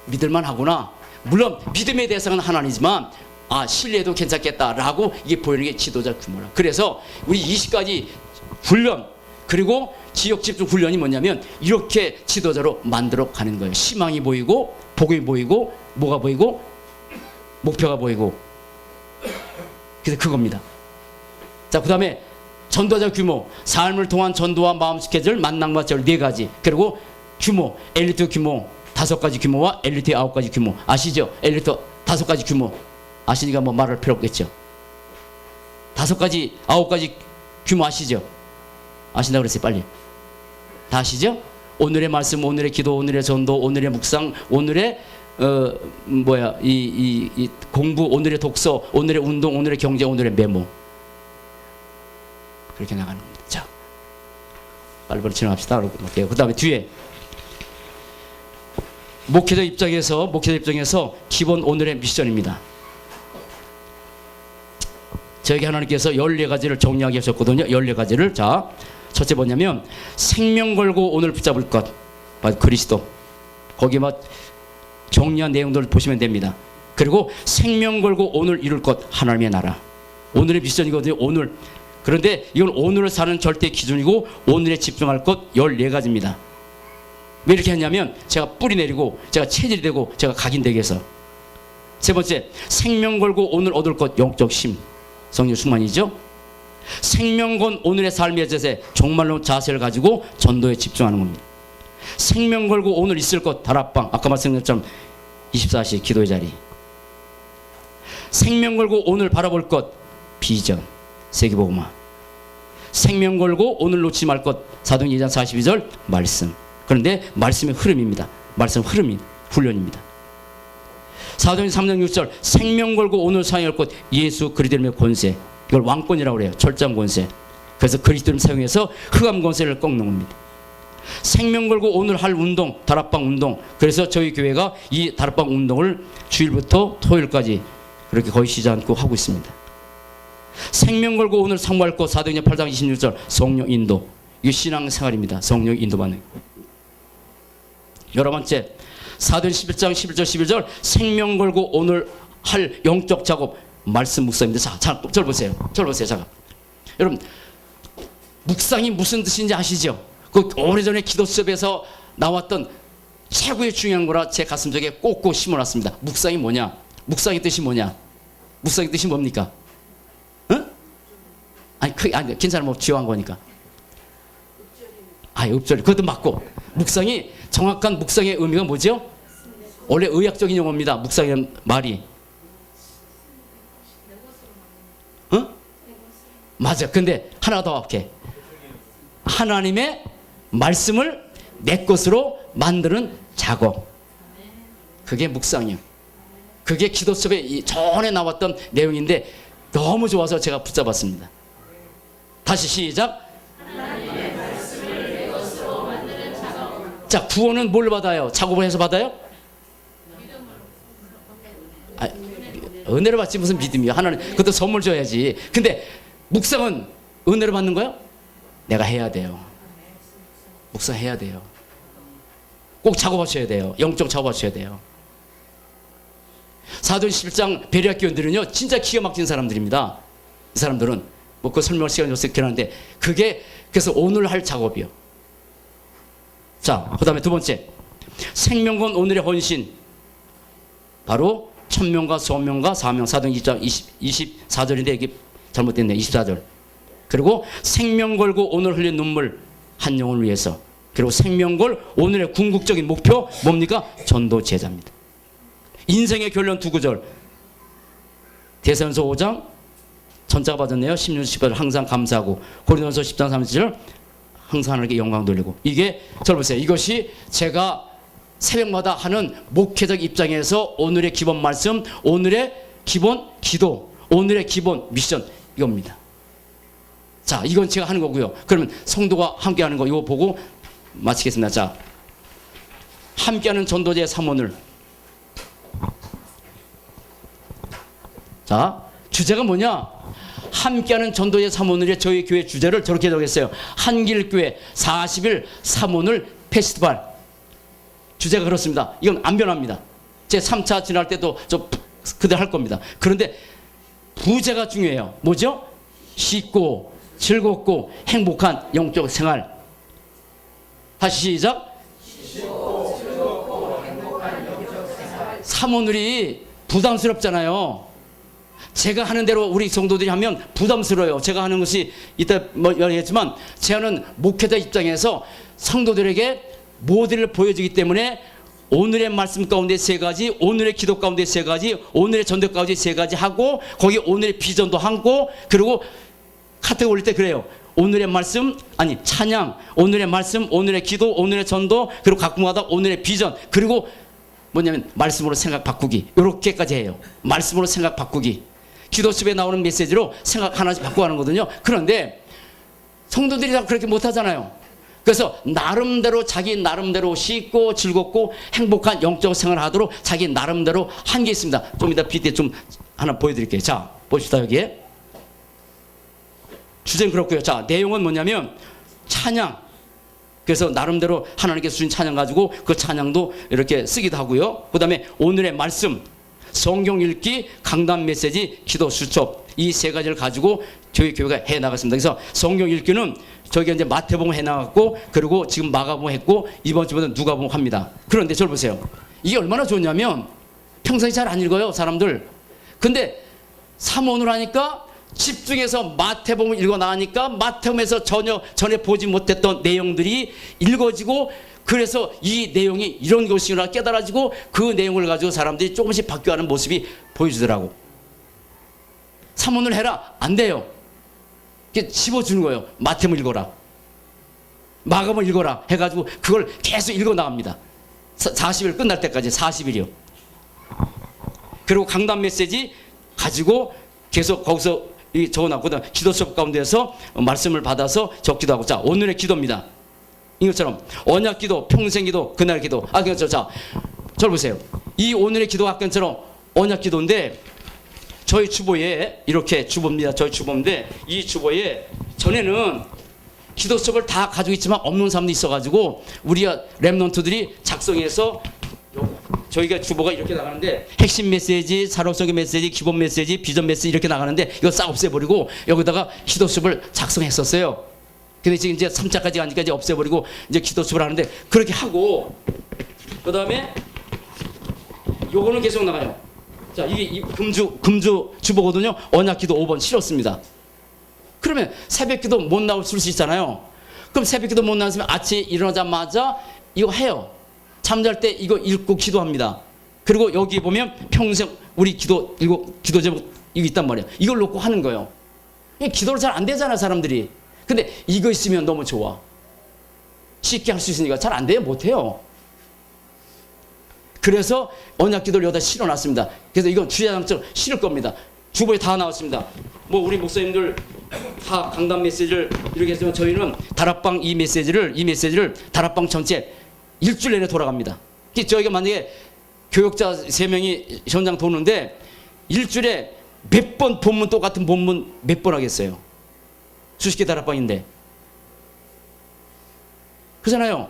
믿을만 하구나. 물론 믿음의 대상은 하나님이지만 신뢰도 괜찮겠다라고 이게 보이는 게 지도자 규모라. 그래서 우리 20가지 훈련, 그리고 지역 집중 훈련이 뭐냐면 이렇게 지도자로 만들어 가는 거예요. 희망이 보이고, 복이 보이고, 뭐가 보이고, 목표가 보이고. 그래서 그겁니다. 자, 그 다음에 전도자 규모, 삶을 통한 전도와 마음 스케줄, 만남과 절 4가지. 그리고 규모, 엘리트 규모 5가지 규모와 엘리트 9가지 규모. 아시죠? 엘리트 5가지 규모 아시니까 뭐 말할 필요 없겠죠. 5가지 9가지 규모 아시죠? 아신다고 그랬어요. 빨리 다 아시죠? 오늘의 말씀, 오늘의 기도, 오늘의 전도, 오늘의 묵상, 오늘의 이 공부, 오늘의 독서, 오늘의 운동, 오늘의 경제, 오늘의 메모. 그렇게 나가는 겁니다. 자, 빨리빨리 지나갑시다. 그 다음에 뒤에 목회자 입장에서 기본 오늘의 미션입니다. 저에게 하나님께서 14가지를 정리하게 하셨거든요. 14가지를. 자, 첫째 뭐냐면 생명 걸고 오늘 붙잡을 것, 그리스도. 거기 막 정리한 내용들을 보시면 됩니다. 그리고 생명 걸고 오늘 이룰 것, 하나님의 나라. 오늘의 미션이거든요. 오늘. 그런데 이건 오늘을 사는 절대 기준이고, 오늘에 집중할 것 14가지입니다. 왜 이렇게 했냐면 제가 뿌리 내리고, 제가 체질이 되고, 제가 각인되게 해서. 세 번째, 생명 걸고 오늘 얻을 것, 영적 힘. 성령 충만이죠. 생명 건 오늘의 삶의 자세, 정말로 자세를 가지고 전도에 집중하는 겁니다. 생명 걸고 오늘 있을 것, 다락방. 아까 말씀드린 것처럼 24시 기도의 자리. 생명 걸고 오늘 바라볼 것, 비전. 세계복음화. 생명 걸고 오늘 놓지 말 것, 사도행전 2장 42절 말씀. 그런데 말씀의 흐름입니다. 말씀 흐름이 훈련입니다. 사도행전 3장 6절 생명 걸고 오늘 사용할 것, 예수 그리스도의 권세. 이걸 왕권이라고 그래요. 철장 권세. 그래서 그리스도를 사용해서 흑암 권세를 꺾는 겁니다. 생명 걸고 오늘 할 운동, 다락방 운동. 그래서 저희 교회가 이 다락방 운동을 주일부터 토요일까지 그렇게 거의 쉬지 않고 하고 있습니다. 생명 걸고 오늘 사모할 것, 사도행전 8장 26절 성령 인도. 이게 신앙생활입니다. 성령 인도받는. 11번째, 사도행전 11장 11절 11절 생명 걸고 오늘 할 영적 작업, 말씀 묵상입니다. 자, 저를 보세요. 잠깐. 여러분, 묵상이 무슨 뜻인지 아시죠? 그 오래전에 기도 수업에서 나왔던 최고의 중요한 거라 제 가슴속에 꼭꼭 심어놨습니다. 묵상이 뭐냐? 묵상의 뜻이 뭐냐? 묵상의 뜻이 뭡니까? 응? 아니 괜찮아, 뭐 지어한 거니까. 읍절이. 그것도 맞고. 묵상이, 정확한 묵상의 의미가 뭐죠? 원래 의학적인 용어입니다. 묵상이라는 말이. 응? 맞아. 근데 하나 더 할게. 하나님의 말씀을 내 것으로 만드는 작업. 그게 묵상이요. 그게 기도 수업에 전에 나왔던 내용인데 너무 좋아서 제가 붙잡았습니다. 다시 시작. 하나님의 말씀을 내 것으로 만드는 작업. 자, 구원은 뭘 받아요? 작업을 해서 받아요? 은혜를 받지 무슨 믿음이요? 하나님 그것도 선물 줘야지. 근데 묵상은 은혜를 받는 거요? 내가 해야 돼요. 묵상해야 돼요. 꼭 작업하셔야 돼요. 영적 작업하셔야 돼요. 사도행전 11장 베레아 교인들은요 진짜 기가 막힌 사람들입니다. 이 사람들은 뭐 그 설명할 시간이 없긴 한데 그게 그래서 오늘 할 작업이요. 자, 그 다음에 두 번째, 생명건 오늘의 헌신. 바로 천명과 소명과 사명. 사도행전 2장 24절인데 이게 잘못됐네. 24절. 그리고 생명 걸고 오늘 흘린 눈물, 한 영혼을 위해서. 그리고 생명 걸 오늘의 궁극적인 목표 뭡니까? 전도 제자입니다. 인생의 결론 두 구절. 데살로니가서 5장 전자가 받았네요. 16, 18절 항상 감사하고, 고린도전서 10장 30절 항상 하나님께 영광 돌리고. 이게 저를 보세요. 이것이 제가 새벽마다 하는 목회적 입장에서 오늘의 기본 말씀, 오늘의 기본 기도, 오늘의 기본 미션, 이겁니다. 자, 이건 제가 하는 거고요. 그러면 성도가 함께 하는 거 이거 보고 마치겠습니다. 자, 함께하는 전도제 3원을 자, 주제가 뭐냐? 함께하는 전도의 사모늘의 저희 교회 주제를 저렇게 정했어요. 한길교회 40일 사모늘 페스티벌. 주제가 그렇습니다. 이건 안 변합니다. 제 3차 지날 때도 저 그대로 할 겁니다. 그런데 부제가 중요해요. 뭐죠? 쉽고 즐겁고 행복한 영적 생활. 다시 시작. 사모늘이 부담스럽잖아요. 제가 하는 대로 우리 성도들이 하면 부담스러워요. 제가 하는 것이 이따 뭐 얘기했지만 제가는 목회자 입장에서 성도들에게 모델을 보여주기 때문에 오늘의 말씀 가운데 3가지, 오늘의 기도 가운데 3가지, 오늘의 전도 가운데 3가지 하고 거기 오늘의 비전도 하고 그리고 카테고리 올릴 때 그래요. 오늘의 말씀, 아니 찬양, 오늘의 말씀, 오늘의 기도, 오늘의 전도, 그리고 가끔마다 오늘의 비전, 그리고 뭐냐면 말씀으로 생각 바꾸기. 이렇게까지 해요. 말씀으로 생각 바꾸기. 기도집에 나오는 메시지로 생각 하나씩 바꾸고 하는 거거든요. 그런데 성도들이 다 그렇게 못하잖아요. 그래서 나름대로 자기 나름대로 쉽고 즐겁고 행복한 영적 생활을 하도록 자기 나름대로 한 게 있습니다. 좀 이따 밑에 좀 하나 보여드릴게요. 자, 보십시다. 여기에 주제는 그렇고요. 자, 내용은 뭐냐면 찬양. 그래서 나름대로 하나님께서 주신 찬양 가지고 그 찬양도 이렇게 쓰기도 하고요. 그 다음에 오늘의 말씀, 성경 읽기, 강단 메시지, 기도 수첩, 이 3가지를 가지고 저희 교회가 해 나갔습니다. 그래서 성경 읽기는 저희가 이제 마태복음 해 나갔고, 그리고 지금 마가복음 했고, 이번 주부터는 누가복음 합니다. 그런데 저를 보세요. 이게 얼마나 좋냐면 평소에 잘 안 읽어요, 사람들. 근데 사모늘 하니까 집중해서 마태복음을 읽어 나가니까 마태복음에서 전에 보지 못했던 내용들이 읽어지고, 그래서 이 내용이 이런 것이구나 깨달아지고 그 내용을 가지고 사람들이 조금씩 바뀌어가는 모습이 보여주더라고. 사모늘 해라. 안 돼요. 집어주는 거예요. 마태복음 읽어라, 마가복음 읽어라 해가지고 그걸 계속 읽어 나갑니다. 40일 끝날 때까지 40일이요. 그리고 강단 메시지 가지고 계속 거기서 적어놨거든. 기도 수업 가운데서 말씀을 받아서 적기도 하고. 자, 오늘의 기도입니다. 이것처럼 언약 기도, 평생 기도, 그날 기도. 그렇죠. 자, 저를 보세요. 이 오늘의 기도 아까처럼 언약 기도인데 저희 주보에 이렇게 주보입니다. 저희 주보인데 이 주보에 전에는 기도 수업을 다 가지고 있지만 없는 사람도 있어가지고 우리 렘넌트들이 작성해서 저희가 주보가 이렇게 나가는데 핵심 메시지, 산업적인 메시지, 기본 메시지, 비전 메시지 이렇게 나가는데 이거 싹 없애버리고 여기다가 기도 수업을 작성했었어요. 근데 지금 이제 3차까지 가니까 이제 없애버리고 이제 기도 수업을 하는데 그렇게 하고 그 다음에 요거는 계속 나가요. 자, 이게 금주 주보거든요. 언약 기도 5번 실었습니다. 그러면 새벽 기도 못 나올 수 있잖아요. 그럼 새벽 기도 못 나왔으면 아침에 일어나자마자 이거 해요. 잠잘 때 이거 읽고 기도합니다. 그리고 여기 보면 평생 우리 기도 제목 이거 있단 말이에요. 이걸 놓고 하는 거예요. 기도를 잘 안 되잖아, 사람들이. 근데 이거 있으면 너무 좋아. 쉽게 할 수 있으니까 잘 안 돼요, 못 해요. 그래서 언약 기도를 여기다 실어놨습니다. 그래서 이건 주야장처럼 실을 겁니다. 주보에 다 나왔습니다. 뭐 우리 목사님들 다 강단 메시지를 이렇게 했지만 저희는 다락방 이 메시지를 다락방 전체 일주일 내내 돌아갑니다. 저희가 만약에 교역자 3명이 현장 도는데 일주일에 몇 번 본문, 똑같은 본문 몇 번 하겠어요? 수십 개 다락방인데. 그렇잖아요.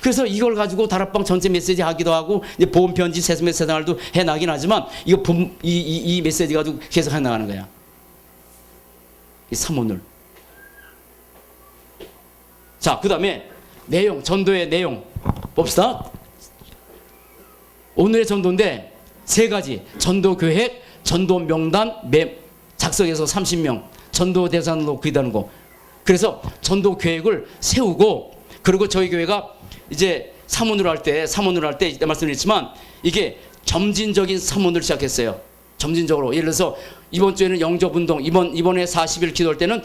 그래서 이걸 가지고 다락방 전체 메시지 하기도 하고 이제 보험 편지, 세습 메시지도 해나가긴 하지만 이거 이 메시지 가지고 계속 해나가는 거야. 이 사모늘. 자, 그 다음에 내용, 전도의 내용 봅시다. 오늘의 전도인데 3가지. 전도 계획, 전도 명단, 작성해서 30명, 전도 대상을 놓고 있다는 거. 그래서 전도 계획을 세우고, 그리고 저희 교회가 이제 사모늘 할 때 이때 말씀드렸지만 이게 점진적인 사모늘을 시작했어요. 점진적으로. 예를 들어서 이번 주에는 영접운동, 이번에 40일 기도할 때는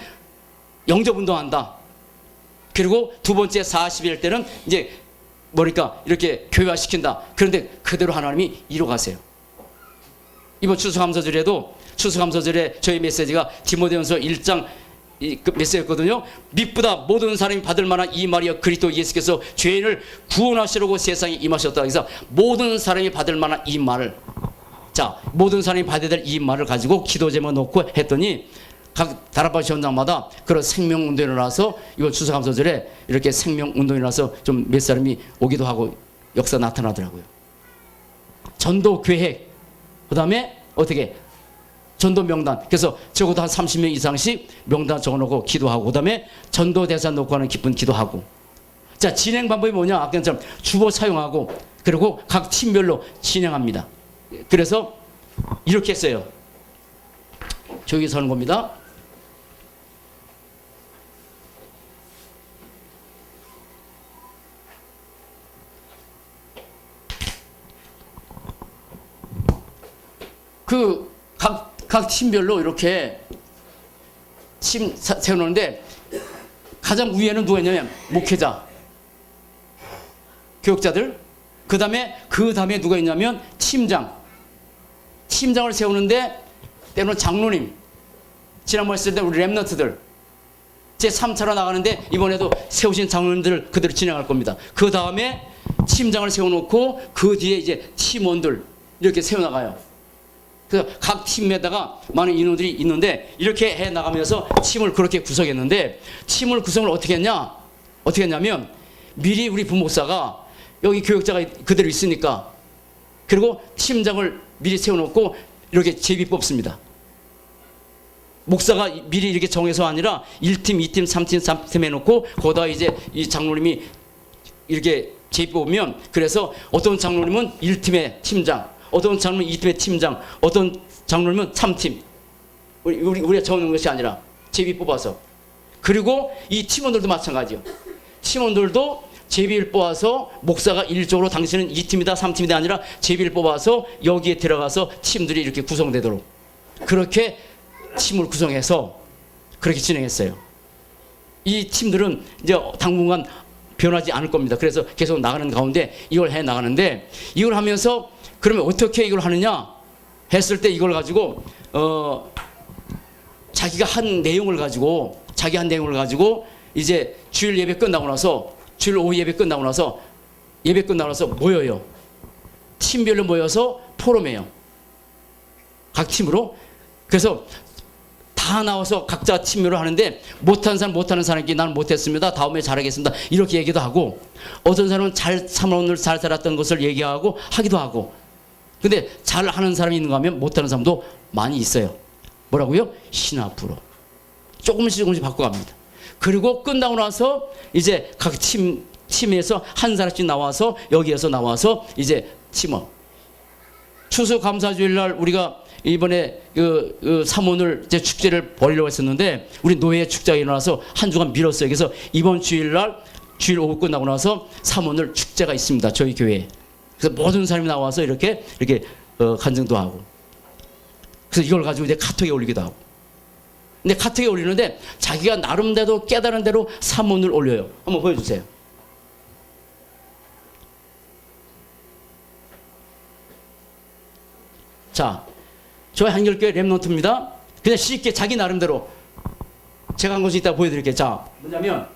영접운동 한다. 그리고 두 번째 40일 때는 이제 뭐랄까 이렇게 교회화시킨다. 그런데 그대로 하나님이 이루어가세요. 이번 추수감사절에도 추수감사절에 저희 메시지가 디모데전서 1장 그 메시지였거든요. 믿보다 모든 사람이 받을 만한 이 말이여 그리스도 예수께서 죄인을 구원하시려고 세상에 임하셨다. 그래서 모든 사람이 받을 만한 이 말을 자, 모든 사람이 받아야 될 이 말을 가지고 기도 제목 놓고 했더니 각 다락방 현장마다 그런 생명운동이 일어나서 이거 추수감사절에 이렇게 생명운동이 일어나서 좀 몇 사람이 오기도 하고 역사 나타나더라고요. 전도 계획, 그 다음에 어떻게 전도 명단. 그래서 적어도 한 30명 이상씩 명단 적어놓고 기도하고, 그 다음에 전도 대사 놓고 하는 기쁜 기도하고. 자, 진행 방법이 뭐냐? 아까처럼 주보 사용하고, 그리고 각 팀별로 진행합니다. 그래서 이렇게 했어요. 저기 서는 겁니다. 그 각 팀별로 이렇게 팀 세워놓는데 가장 위에는 누가 있냐면 목회자, 교육자들, 그 다음에 누가 있냐면 팀장을 세우는데 때로는 장로님, 지난번에 했을 때 우리 랩런트들 제 3차로 나가는데 이번에도 세우신 장로님들 그대로 진행할 겁니다. 그 다음에 팀장을 세워놓고 그 뒤에 이제 팀원들 이렇게 세워나가요. 그래서 각 팀에다가 많은 인원들이 있는데 이렇게 해 나가면서 팀을 그렇게 구성했는데, 팀을 구성을 어떻게 했냐면 미리 우리 부목사가 여기 교육자가 그대로 있으니까, 그리고 팀장을 미리 세워놓고 이렇게 제비 뽑습니다. 목사가 미리 이렇게 정해서 아니라 1팀, 2팀, 3팀, 3팀 해놓고 거기다 이제 이 장로님이 이렇게 제비 뽑으면, 그래서 어떤 장로님은 1팀의 팀장, 어떤 장로님은 2팀의 팀장, 어떤 장로님은 3팀. 우리가 정하는 것이 아니라 제비 뽑아서. 그리고 이 팀원들도 마찬가지요. 팀원들도 제비를 뽑아서 목사가 일적으로 당신은 2팀이다 3팀이다 아니라 제비를 뽑아서 여기에 들어가서 팀들이 이렇게 구성되도록 그렇게 팀을 구성해서 그렇게 진행했어요. 이 팀들은 이제 당분간 변하지 않을 겁니다. 그래서 계속 나가는 가운데 이걸 해 나가는데, 이걸 하면서 그러면 어떻게 이걸 하느냐 했을 때 이걸 가지고 자기가 한 내용을 가지고 이제 주일 예배 끝나고 나서, 주일 오후 예배 끝나고 나서 모여요. 팀별로 모여서 포럼해요. 각 팀으로. 그래서 다 나와서 각자 팀별로 하는데 못하는 사람에게 나는 못했습니다, 다음에 잘하겠습니다 이렇게 얘기도 하고, 어떤 사람은 사모님을 잘 살았던 것을 얘기하고 하기도 하고. 근데 잘하는 사람이 있는가 하면 못하는 사람도 많이 있어요. 뭐라고요? 신압으로 조금씩 바꿔갑니다. 그리고 끝나고 나서 이제 각 팀에서 한 사람씩 나와서 여기에서 나와서 이제 팀원. 추수감사주일 날 우리가 이번에 그 사모늘 이제 축제를 벌이려고 했었는데 우리 노예 축제가 일어나서 한 주간 미뤘어요. 그래서 이번 주일 날 주일 오후 끝나고 나서 사모늘 축제가 있습니다, 저희 교회에. 그래서 모든 사람이 나와서 이렇게 간증도 하고. 그래서 이걸 가지고 이제 카톡에 올리기도 하고. 근데 카톡에 올리는데 자기가 나름대로 깨달은 대로 사모늘 올려요. 한번 보여주세요. 자, 저희 한결교회 랩런트입니다. 그냥 쉽게 자기 나름대로 제가 한 것이 있다 보여드릴게요. 자, 뭐냐면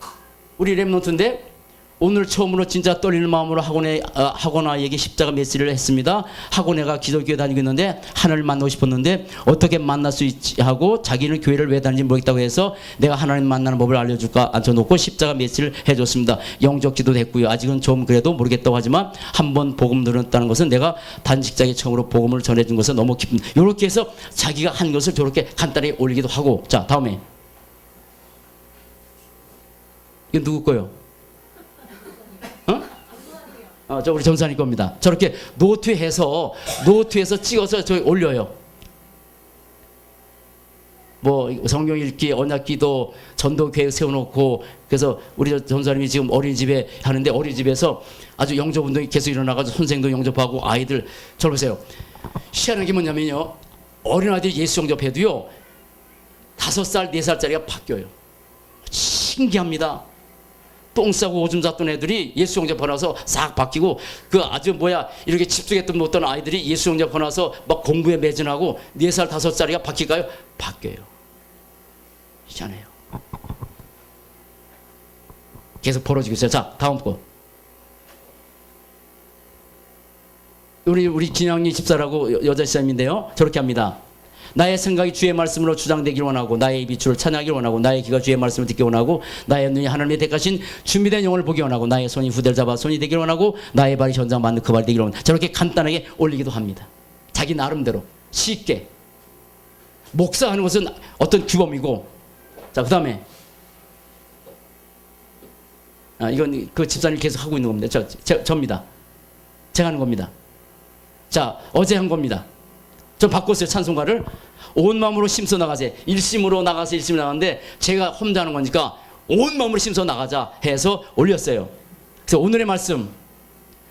우리 랩런트인데 오늘 처음으로 진짜 떨리는 마음으로 학원아에게 십자가 메시지를 했습니다. 학원애가 기독교에 다니고 있는데 하나님을 만나고 싶었는데 어떻게 만날 수 있지 하고, 자기는 교회를 왜 다니는지 모르겠다고 해서 내가 하나님 만나는 법을 알려줄까 앉혀놓고 십자가 메시지를 해줬습니다. 영적 기도도 했고요. 아직은 좀 그래도 모르겠다고 하지만 한번 복음 들었다는 것은 내가 단식자에게 처음으로 복음을 전해준 것은 너무 기쁩니다. 이렇게 해서 자기가 한 것을 저렇게 간단히 올리기도 하고. 자, 다음에 이거 누구 거요? 저 우리 전사님 겁니다. 저렇게 노트해서 찍어서 저기 올려요. 뭐 성경 읽기, 언약기도, 전도 계획 세워놓고. 그래서 우리 전사님이 지금 어린이집에 하는데 어린이집에서 아주 영접운동이 계속 일어나가지고 선생도 영접하고 아이들. 저를 보세요. 희한한 게 뭐냐면요, 어린아이들이 예수 영접해도요 5살, 4살짜리가 바뀌어요. 신기합니다. 똥 싸고 오줌 쌌던 애들이 예수 영접하고 나서 싹 바뀌고, 그 아주 이렇게 집중했던 못던 아이들이 예수 영접하고 나서 막 공부에 매진하고 4살, 5살짜리가 바뀔까요? 바뀌어요. 희한해요. 계속 벌어지고 있어요. 자, 다음 거. 우리 진영이 집사라고 여자 집사님인데요. 저렇게 합니다. 나의 생각이 주의 말씀으로 주장되길 원하고 나의 입이 주를 찬양하길 원하고 나의 귀가 주의 말씀을 듣기 원하고 나의 눈이 하나님의 택하신 준비된 영혼을 보기 원하고 나의 손이 후대를 잡아 손이 되길 원하고 나의 발이 현장 맞는 그 발이 되길 원하고 저렇게 간단하게 올리기도 합니다. 자기 나름대로 쉽게. 목사하는 것은 어떤 규범이고, 자, 그 다음에 이건 그 집사님 계속 하고 있는 겁니다. 저입니다. 제가 하는 겁니다. 자, 어제 한 겁니다. 저 바꿨어요. 찬송가를 온 마음으로 심써 나가세요. 일심으로 나가서 일심으로 나가는데 제가 혼자 하는 거니까 온 마음으로 심써 나가자 해서 올렸어요. 그래서 오늘의 말씀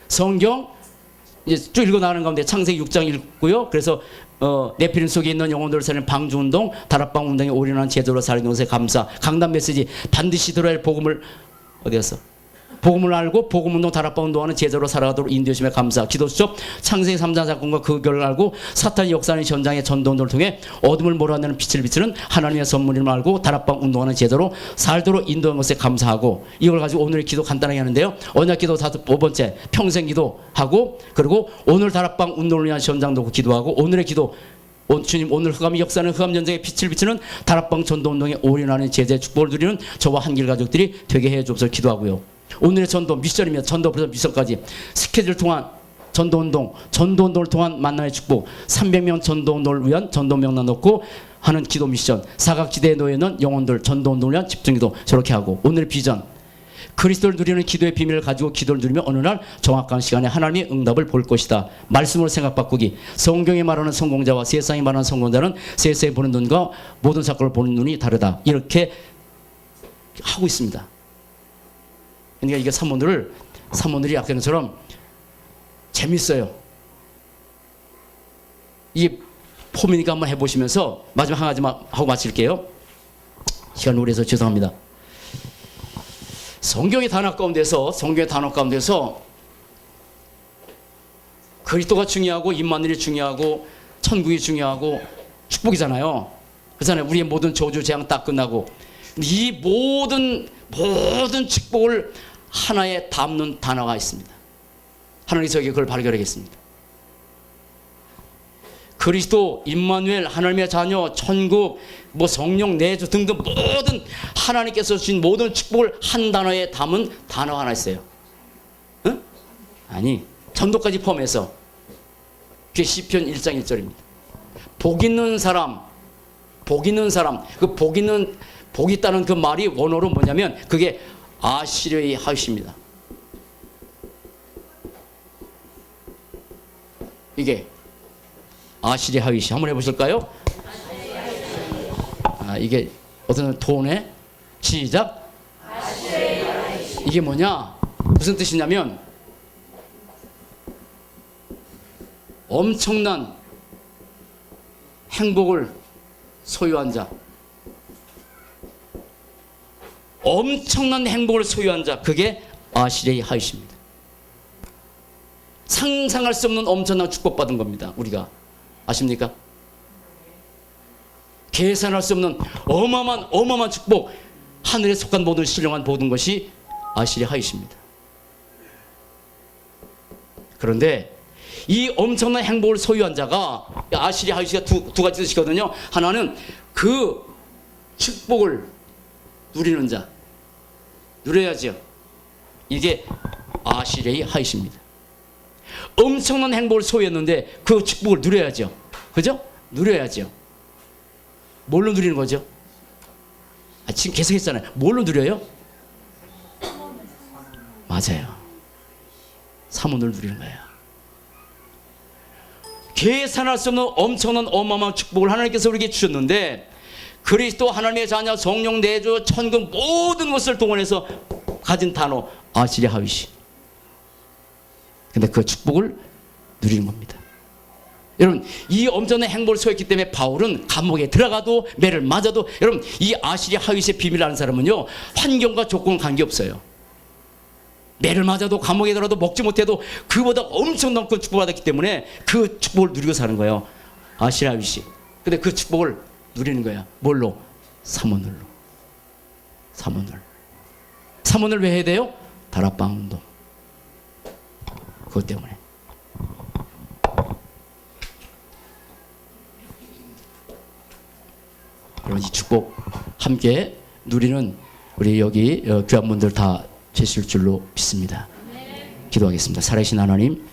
성경 이제 쭉 읽어 나가는 가운데 창세기 6장 읽고요. 그래서 네피림 속에 있는 영혼들을 살리는 방주운동, 다락방 운동에 올인한 제도로 살리는 것에 감사, 강단 메시지, 반드시 들어야 할 복음을 어디였어? 복음을 알고 복음운동, 다락방 운동하는 제자로 살아가도록 인도하심에 감사, 기도 수첩, 창세기 3장 사건과 그 결과를 알고 사탄이 역사하는 현장의 전도운동을 통해 어둠을 몰아내는 빛을 비추는 하나님의 선물임을 알고 다락방 운동하는 제자로 살도록 인도한 것에 감사하고, 이걸 가지고 오늘의 기도 간단하게 하는데요. 언약 기도 5번째, 평생 기도하고, 그리고 오늘 다락방 운동을 위한 현장 놓고 기도하고, 오늘의 기도 주님 오늘 흑암이 역사하는 흑암 전쟁에 빛을 비추는 다락방 전도운동에 올인하는 제자의 축복을 누리는 저와 한길 가족들이 되게 해 주옵소서 기도하고요. 오늘의 전도 미션입니다. 전도부터 미션까지 스케줄 통한 전도운동을 통한 만남의 축복, 300명 전도운동을 위한 전도 명단 넣고 하는 기도 미션, 사각지대에 놓여있는 영혼들 전도운동을 위한 집중기도 저렇게 하고, 오늘의 비전 그리스도를 누리는 기도의 비밀을 가지고 기도를 누리며 어느 날 정확한 시간에 하나님의 응답을 볼 것이다. 말씀으로 생각 바꾸기, 성경이 말하는 성공자와 세상이 말하는 성공자는 세상에 보는 눈과 모든 사건을 보는 눈이 다르다. 이렇게 하고 있습니다. 그러니까 이게 사모들이 아까 것처럼 재밌어요. 이게 폼이니까 한번 해보시면서 마지막 한 가지만 하고 마칠게요. 시간 오래 해서 죄송합니다. 성경의 단어 가운데서 그리스도가 중요하고 임마누엘이 중요하고 천국이 중요하고 축복이잖아요. 그렇잖아요. 우리의 모든 저주 재앙 딱 끝나고, 이 모든 축복을 하나에 담는 단어가 있습니다. 하나님께서 그걸 발견하겠습니다. 그리스도, 임마누엘, 하나님의 자녀, 천국, 성령, 내주 등등 모든 하나님께서 주신 모든 축복을 한 단어에 담은 단어가 하나 있어요. 응? 아니, 전도까지 포함해서. 그게 시편 1장 1절입니다. 복 있는 사람, 복 있다는 그 말이 원어로 뭐냐면 그게 아시르의 하윗입니다. 이게 아시리 하윗이 한번 해보실까요? 이게 어떤 톤에 시작. 이게 뭐냐? 무슨 뜻이냐면 엄청난 행복을 소유한 자, 엄청난 행복을 소유한 자, 그게 아시리의 하윗입니다. 상상할 수 없는 엄청난 축복받은 겁니다. 우리가 아십니까? 계산할 수 없는 어마어마한 축복, 하늘에 속한 모든 신령한 모든 것이 아시리 하윗입니다. 그런데 이 엄청난 행복을 소유한 자가, 아시리 하윗이 두 가지 뜻이거든요. 하나는 그 축복을 누리는 자, 누려야죠. 이게 아시리의 하윗입니다. 엄청난 행복을 소유했는데 그 축복을 누려야죠. 그죠? 누려야죠. 뭘로 누리는 거죠? 지금 계속 했잖아요. 뭘로 누려요? 맞아요. 사모를 누리는 거예요. 계산할 수 없는 엄청난 어마어마한 축복을 하나님께서 우리에게 주셨는데, 그리스도, 하나님의 자녀, 성령, 내주, 천국 모든 것을 동원해서 가진 단어 아시리 하윗이. 근데 그 축복을 누리는 겁니다. 여러분, 이 엄청난 행복을 소유했기 때문에 바울은 감옥에 들어가도 매를 맞아도, 여러분, 이 아시리 하윗의 비밀을 아는 사람은요, 환경과 조건 관계없어요. 매를 맞아도 감옥에 들어가도 먹지 못해도 그보다 엄청난 큰 축복을 받았기 때문에 그 축복을 누리고 사는 거예요. 아시리 하윗이. 근데 그 축복을 누리는 거야. 뭘로? 사모늘로. 사모늘 왜 해야 돼요? 다락방 운동. 그것 때문에. 그런 이 축복 함께 누리는 우리 여기 귀한 분들 다 계실 줄로 믿습니다. 기도하겠습니다. 살아계신 하나님,